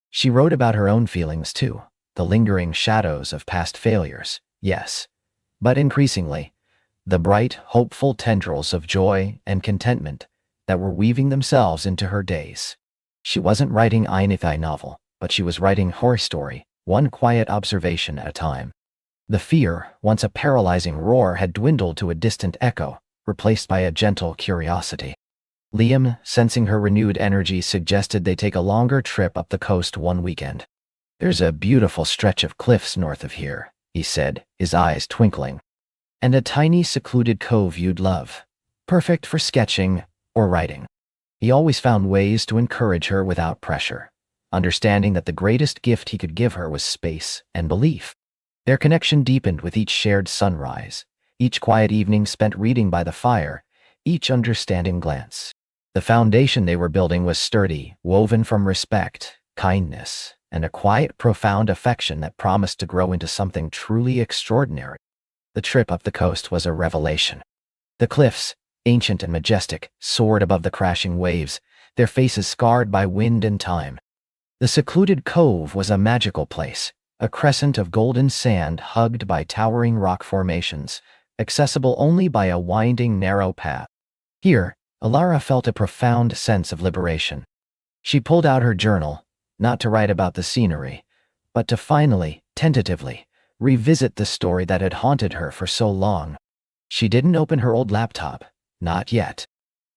S1: She wrote about her own feelings too, the lingering shadows of past failures, yes, But increasingly, the bright, hopeful tendrils of joy and contentment that were weaving themselves into her days. She wasn't writing a novel, but she was writing horror story, one quiet observation at a time. The fear, once a paralyzing roar, had dwindled to a distant echo, replaced by a gentle curiosity. Liam, sensing her renewed energy, suggested they take a longer trip up the coast one weekend. "There's a beautiful stretch of cliffs north of here," he said, his eyes twinkling. "And a tiny secluded cove you'd love. Perfect for sketching or writing." He always found ways to encourage her without pressure, understanding that the greatest gift he could give her was space and belief. Their connection deepened with each shared sunrise, each quiet evening spent reading by the fire, each understanding glance. The foundation they were building was sturdy, woven from respect, kindness, and a quiet, profound affection that promised to grow into something truly extraordinary. The trip up the coast was a revelation. The cliffs, ancient and majestic, soared above the crashing waves, their faces scarred by wind and time. The secluded cove was a magical place, a crescent of golden sand hugged by towering rock formations, accessible only by a winding, narrow path. Here, Alara felt a profound sense of liberation. She pulled out her journal, not to write about the scenery, but to finally, tentatively, revisit the story that had haunted her for so long. She didn't open her old laptop, not yet.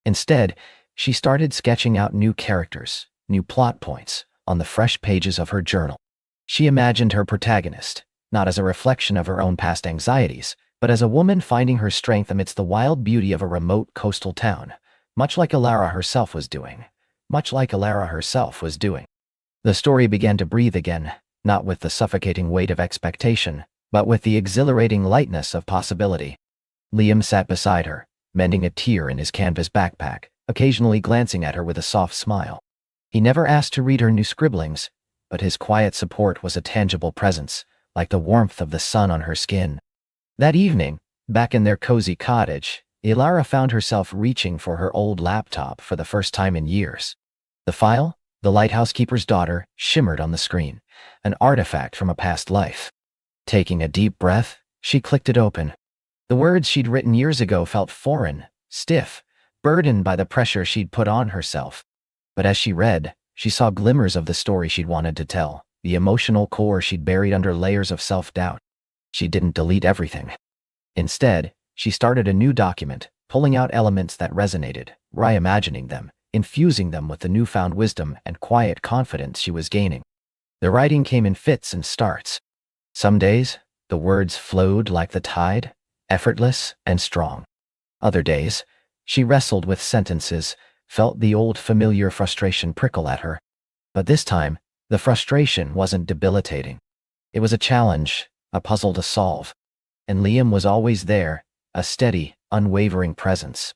S1: Instead, she started sketching out new characters, new plot points, on the fresh pages of her journal. She imagined her protagonist, not as a reflection of her own past anxieties, but as a woman finding her strength amidst the wild beauty of a remote coastal town, much like Alara herself was doing. The story began to breathe again, not with the suffocating weight of expectation, but with the exhilarating lightness of possibility. Liam sat beside her, mending a tear in his canvas backpack, occasionally glancing at her with a soft smile. He never asked to read her new scribblings, but his quiet support was a tangible presence, like the warmth of the sun on her skin. That evening, back in their cozy cottage, Alara found herself reaching for her old laptop for the first time in years. The file, The Lighthouse Keeper's Daughter, shimmered on the screen, an artifact from a past life. Taking a deep breath, she clicked it open. The words she'd written years ago felt foreign, stiff, burdened by the pressure she'd put on herself. But as she read, she saw glimmers of the story she'd wanted to tell, the emotional core she'd buried under layers of self-doubt. She didn't delete everything. Instead, she started a new document, pulling out elements that resonated, reimagining them, infusing them with the newfound wisdom and quiet confidence she was gaining. The writing came in fits and starts. Some days, the words flowed like the tide, effortless and strong. Other days, she wrestled with sentences, felt the old familiar frustration prickle at her. But this time, the frustration wasn't debilitating. It was a challenge, a puzzle to solve. And Liam was always there, a steady, unwavering presence.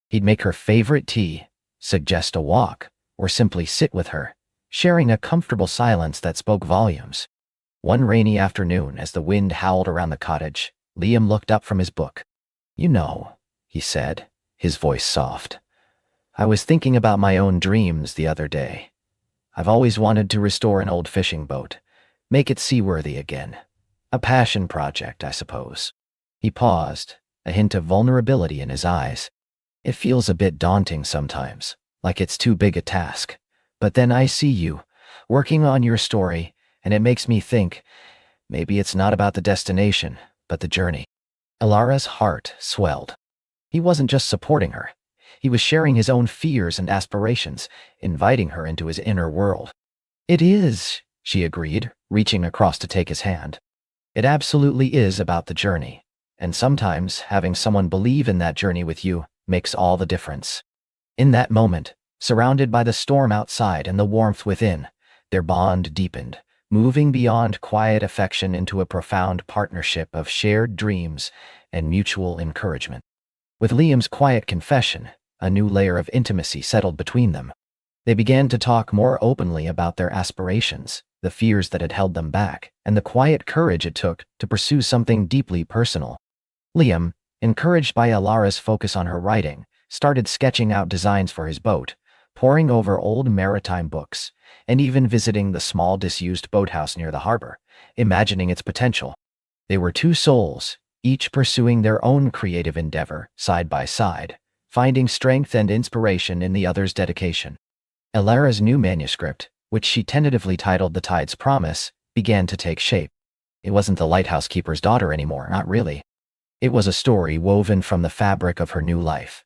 S1: He'd make her favorite tea, suggest a walk, or simply sit with her, sharing a comfortable silence that spoke volumes. One rainy afternoon, as the wind howled around the cottage, Liam looked up from his book. "You know," he said, his voice soft, "I was thinking about my own dreams the other day. I've always wanted to restore an old fishing boat, make it seaworthy again. A passion project, I suppose." He paused, a hint of vulnerability in his eyes. "It feels a bit daunting sometimes, like it's too big a task. But then I see you, working on your story, and it makes me think, maybe it's not about the destination, but the journey." Alara's heart swelled. He wasn't just supporting her. He was sharing his own fears and aspirations, inviting her into his inner world. "It is," she agreed, reaching across to take his hand. "It absolutely is about the journey. And sometimes having someone believe in that journey with you makes all the difference." In that moment, surrounded by the storm outside and the warmth within, their bond deepened, moving beyond quiet affection into a profound partnership of shared dreams and mutual encouragement. With Liam's quiet confession, a new layer of intimacy settled between them. They began to talk more openly about their aspirations, the fears that had held them back, and the quiet courage it took to pursue something deeply personal. Liam, encouraged by Alara's focus on her writing, started sketching out designs for his boat, poring over old maritime books, and even visiting the small disused boathouse near the harbor, imagining its potential. They were two souls, each pursuing their own creative endeavor, side by side, finding strength and inspiration in the other's dedication. Elara's new manuscript, which she tentatively titled The Tide's Promise, began to take shape. It wasn't the lighthouse keeper's daughter anymore, not really. It was a story woven from the fabric of her new life.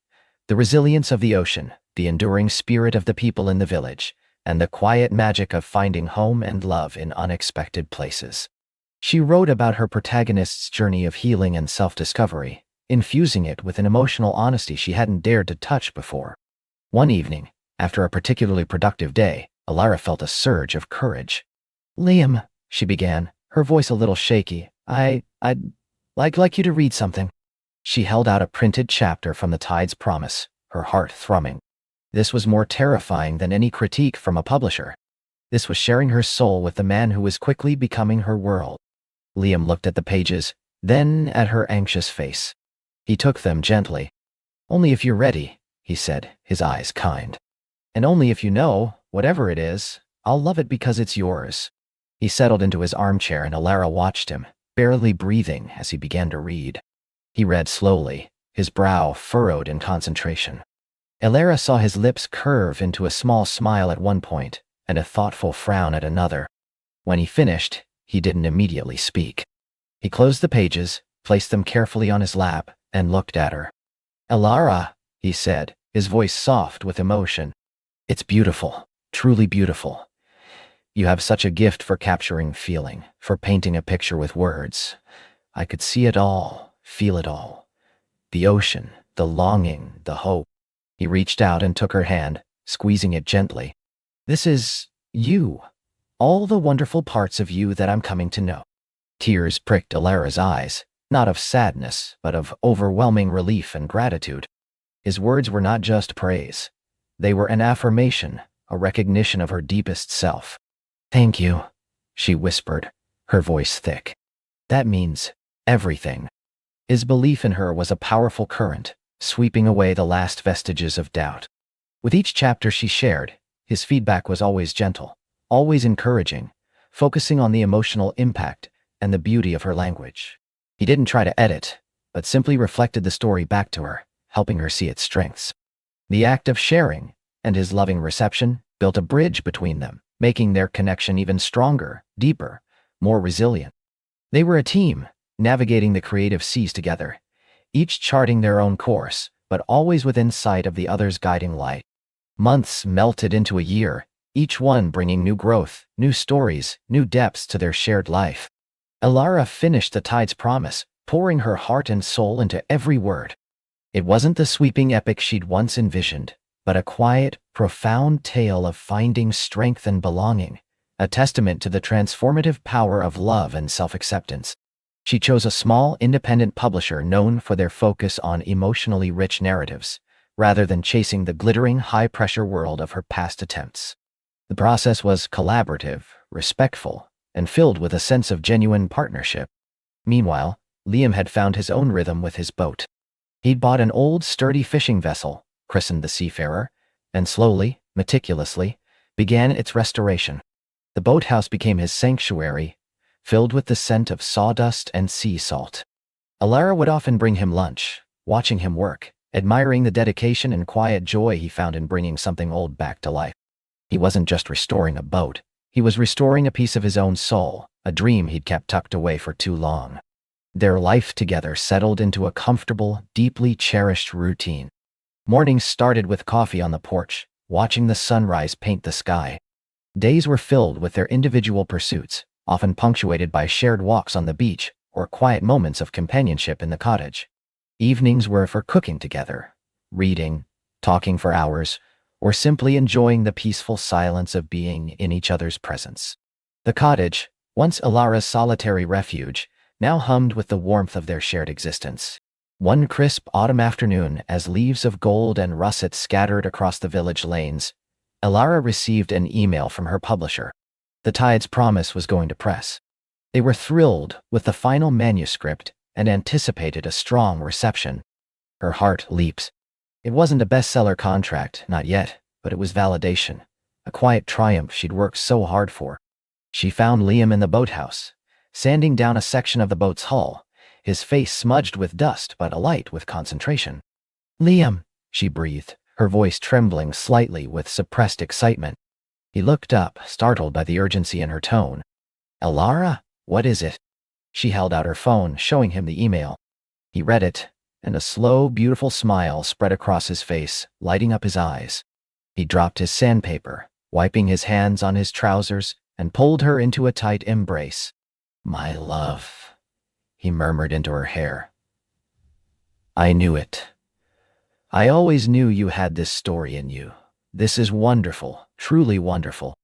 S1: The resilience of the ocean, the enduring spirit of the people in the village, and the quiet magic of finding home and love in unexpected places. She wrote about her protagonist's journey of healing and self-discovery, infusing it with an emotional honesty she hadn't dared to touch before. One evening, after a particularly productive day, Elara felt a surge of courage. "Liam," she began, her voice a little shaky, I'd like you to read something." She held out a printed chapter from The Tide's Promise, her heart thrumming. This was more terrifying than any critique from a publisher. This was sharing her soul with the man who was quickly becoming her world. Liam looked at the pages, then at her anxious face. He took them gently. "Only if you're ready," he said, his eyes kind. "And only if you know, whatever it is, I'll love it because it's yours." He settled into his armchair and Elara watched him, barely breathing as he began to read. He read slowly, his brow furrowed in concentration. Elara saw his lips curve into a small smile at one point and a thoughtful frown at another. When he finished, he didn't immediately speak. He closed the pages, placed them carefully on his lap, and looked at her. "Elara," he said, his voice soft with emotion. "It's beautiful, truly beautiful. You have such a gift for capturing feeling, for painting a picture with words. I could see it all, feel it all. The ocean, the longing, the hope." He reached out and took her hand, squeezing it gently. "This is you. All the wonderful parts of you that I'm coming to know." Tears pricked Elara's eyes, not of sadness, but of overwhelming relief and gratitude. His words were not just praise. They were an affirmation, a recognition of her deepest self. "Thank you," she whispered, her voice thick. "That means everything." His belief in her was a powerful current, sweeping away the last vestiges of doubt. With each chapter she shared, his feedback was always gentle, always encouraging, focusing on the emotional impact and the beauty of her language. He didn't try to edit, but simply reflected the story back to her, helping her see its strengths. The act of sharing, and his loving reception, built a bridge between them, making their connection even stronger, deeper, more resilient. They were a team, navigating the creative seas together, each charting their own course, but always within sight of the other's guiding light. Months melted into a year, each one bringing new growth, new stories, new depths to their shared life. Elara finished The Tide's Promise, pouring her heart and soul into every word. It wasn't the sweeping epic she'd once envisioned, but a quiet, profound tale of finding strength and belonging, a testament to the transformative power of love and self-acceptance. She chose a small, independent publisher known for their focus on emotionally rich narratives, rather than chasing the glittering, high-pressure world of her past attempts. The process was collaborative, respectful, and filled with a sense of genuine partnership. Meanwhile, Liam had found his own rhythm with his boat. He'd bought an old, sturdy fishing vessel, christened the Seafarer, and slowly, meticulously, began its restoration. The boathouse became his sanctuary, filled with the scent of sawdust and sea salt. Elara would often bring him lunch, watching him work, admiring the dedication and quiet joy he found in bringing something old back to life. He wasn't just restoring a boat, he was restoring a piece of his own soul, a dream he'd kept tucked away for too long. Their life together settled into a comfortable, deeply cherished routine. Mornings started with coffee on the porch, watching the sunrise paint the sky. Days were filled with their individual pursuits, often punctuated by shared walks on the beach or quiet moments of companionship in the cottage. Evenings were for cooking together, reading, talking for hours, or simply enjoying the peaceful silence of being in each other's presence. The cottage, once Elara's solitary refuge, now hummed with the warmth of their shared existence. One crisp autumn afternoon, as leaves of gold and russet scattered across the village lanes, Elara received an email from her publisher. The Tide's Promise was going to press. They were thrilled with the final manuscript and anticipated a strong reception. Her heart leaped. It wasn't a bestseller contract, not yet, but it was validation, a quiet triumph she'd worked so hard for. She found Liam in the boathouse, sanding down a section of the boat's hull, his face smudged with dust but alight with concentration. "Liam," she breathed, her voice trembling slightly with suppressed excitement. He looked up, startled by the urgency in her tone. "Elara, what is it?" She held out her phone, showing him the email. He read it, and a slow, beautiful smile spread across his face, lighting up his eyes. He dropped his sandpaper, wiping his hands on his trousers, and pulled her into a tight embrace. "My love," he murmured into her hair. "I knew it. I always knew you had this story in you. This is wonderful, truly wonderful."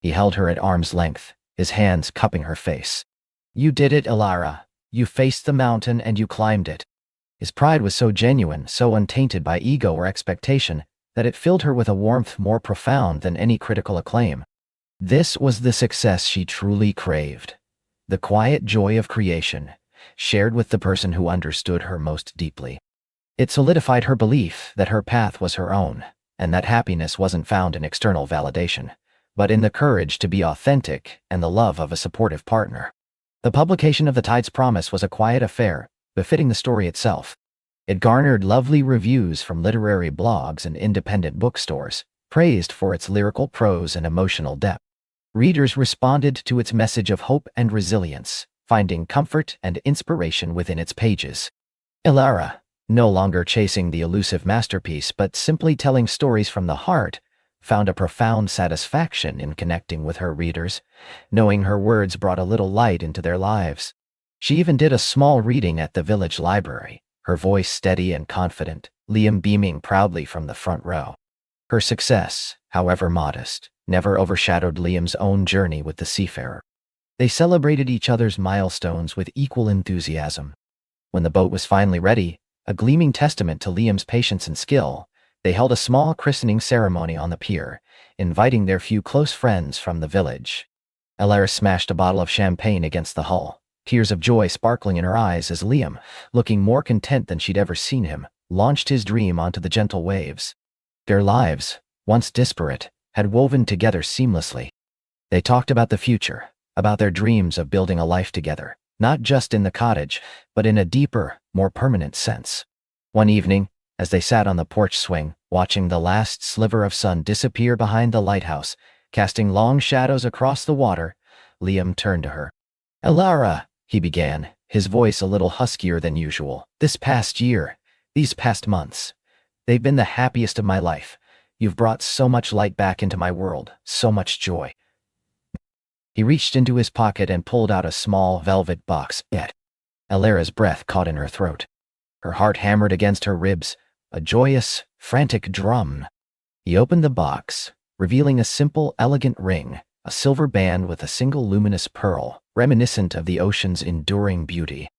S1: He held her at arm's length, his hands cupping her face. "You did it, Elara. You faced the mountain and you climbed it." His pride was so genuine, so untainted by ego or expectation, that it filled her with a warmth more profound than any critical acclaim. This was the success she truly craved. The quiet joy of creation, shared with the person who understood her most deeply. It solidified her belief that her path was her own, and that happiness wasn't found in external validation, but in the courage to be authentic and the love of a supportive partner. The publication of The Tide's Promise was a quiet affair, befitting the story itself. It garnered lovely reviews from literary blogs and independent bookstores, praised for its lyrical prose and emotional depth. Readers responded to its message of hope and resilience, finding comfort and inspiration within its pages. Elara, no longer chasing the elusive masterpiece but simply telling stories from the heart, found a profound satisfaction in connecting with her readers, knowing her words brought a little light into their lives. She even did a small reading at the village library, her voice steady and confident, Liam beaming proudly from the front row. Her success, however modest, never overshadowed Liam's own journey with the seafarer. They celebrated each other's milestones with equal enthusiasm. When the boat was finally ready, a gleaming testament to Liam's patience and skill, they held a small christening ceremony on the pier, inviting their few close friends from the village. Elara smashed a bottle of champagne against the hull, tears of joy sparkling in her eyes as Liam, looking more content than she'd ever seen him, launched his dream onto the gentle waves. Their lives, once disparate, had woven together seamlessly. They talked about the future, about their dreams of building a life together, not just in the cottage, but in a deeper, more permanent sense. One evening, as they sat on the porch swing, watching the last sliver of sun disappear behind the lighthouse, casting long shadows across the water, Liam turned to her. "Elara," he began, his voice a little huskier than usual, "this past year, these past months, they've been the happiest of my life. You've brought so much light back into my world, so much joy." He reached into his pocket and pulled out a small velvet box. Elara's breath caught in her throat. Her heart hammered against her ribs, a joyous, frantic drum. He opened the box, revealing a simple, elegant ring, a silver band with a single luminous pearl, reminiscent of the ocean's enduring beauty.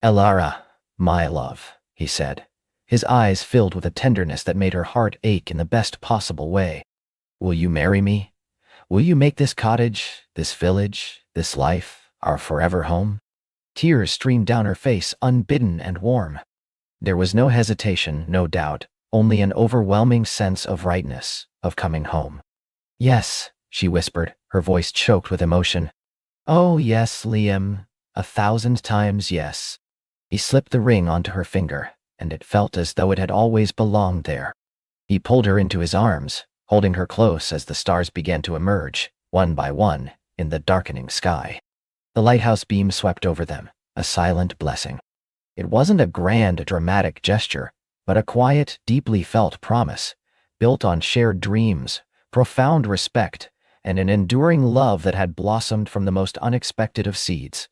S1: "Elara, my love," he said, his eyes filled with a tenderness that made her heart ache in the best possible way. "Will you marry me? Will you make this cottage, this village, this life, our forever home?" Tears streamed down her face, unbidden and warm. There was no hesitation, no doubt, only an overwhelming sense of rightness, of coming home. "Yes," she whispered, her voice choked with emotion. "Oh, yes, Liam, 1,000 times yes." He slipped the ring onto her finger, and it felt as though it had always belonged there. He pulled her into his arms, holding her close as the stars began to emerge, one by one, in the darkening sky. The lighthouse beam swept over them, a silent blessing. It wasn't a grand, dramatic gesture, but a quiet, deeply felt promise, built on shared dreams, profound respect, and an enduring love that had blossomed from the most unexpected of seeds.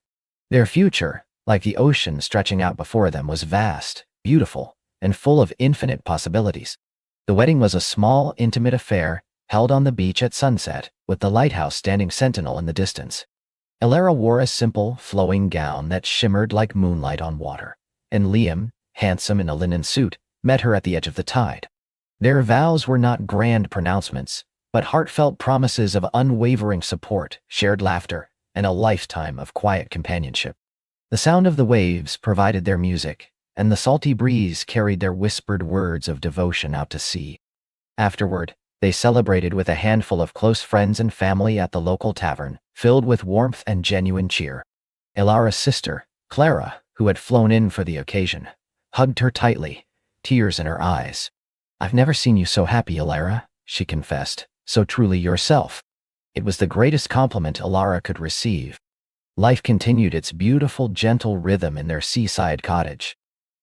S1: Their future, like the ocean stretching out before them, was vast, beautiful, and full of infinite possibilities. The wedding was a small, intimate affair, held on the beach at sunset, with the lighthouse standing sentinel in the distance. Elara wore a simple, flowing gown that shimmered like moonlight on water, and Liam, handsome in a linen suit, met her at the edge of the tide. Their vows were not grand pronouncements, but heartfelt promises of unwavering support, shared laughter, and a lifetime of quiet companionship. The sound of the waves provided their music, and the salty breeze carried their whispered words of devotion out to sea. Afterward, they celebrated with a handful of close friends and family at the local tavern, filled with warmth and genuine cheer. Elara's sister, Clara, who had flown in for the occasion, hugged her tightly, tears in her eyes. "I've never seen you so happy, Alara," she confessed, "so truly yourself." It was the greatest compliment Alara could receive. Life continued its beautiful, gentle rhythm in their seaside cottage.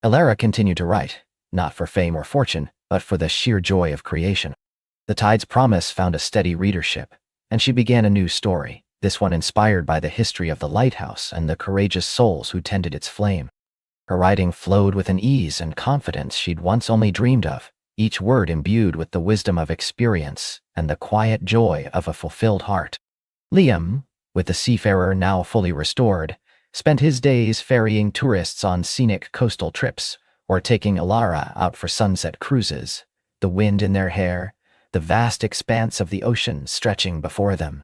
S1: Alara continued to write, not for fame or fortune, but for the sheer joy of creation. The Tide's Promise found a steady readership, and she began a new story, this one inspired by the history of the lighthouse and the courageous souls who tended its flame. Her writing flowed with an ease and confidence she'd once only dreamed of, each word imbued with the wisdom of experience and the quiet joy of a fulfilled heart. Liam, with the seafarer now fully restored, spent his days ferrying tourists on scenic coastal trips or taking Alara out for sunset cruises, the wind in their hair, the vast expanse of the ocean stretching before them.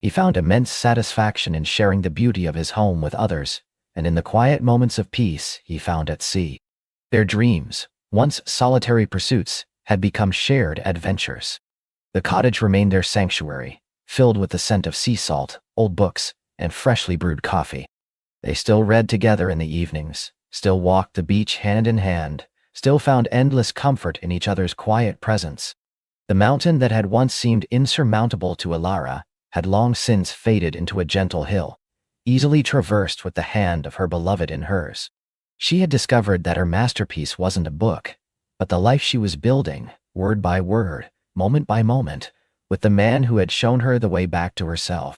S1: He found immense satisfaction in sharing the beauty of his home with others, and in the quiet moments of peace he found at sea. Their dreams, once solitary pursuits, had become shared adventures. The cottage remained their sanctuary, filled with the scent of sea salt, old books, and freshly brewed coffee. They still read together in the evenings, still walked the beach hand in hand, still found endless comfort in each other's quiet presence. The mountain that had once seemed insurmountable to Alara had long since faded into a gentle hill, easily traversed with the hand of her beloved in hers. She had discovered that her masterpiece wasn't a book, but the life she was building, word by word, moment by moment, with the man who had shown her the way back to herself.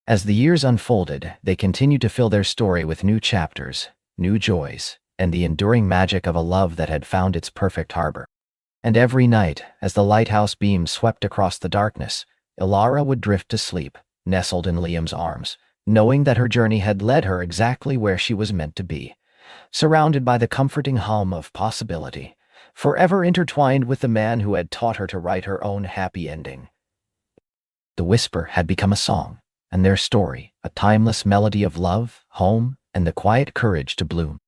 S1: As the years unfolded, they continued to fill their story with new chapters, new joys, and the enduring magic of a love that had found its perfect harbor. And every night, as the lighthouse beam swept across the darkness, Alara would drift to sleep, nestled in Liam's arms, knowing that her journey had led her exactly where she was meant to be, surrounded by the comforting hum of possibility, forever intertwined with the man who had taught her to write her own happy ending. The whisper had become a song, and their story, a timeless melody of love, home, and the quiet courage to bloom.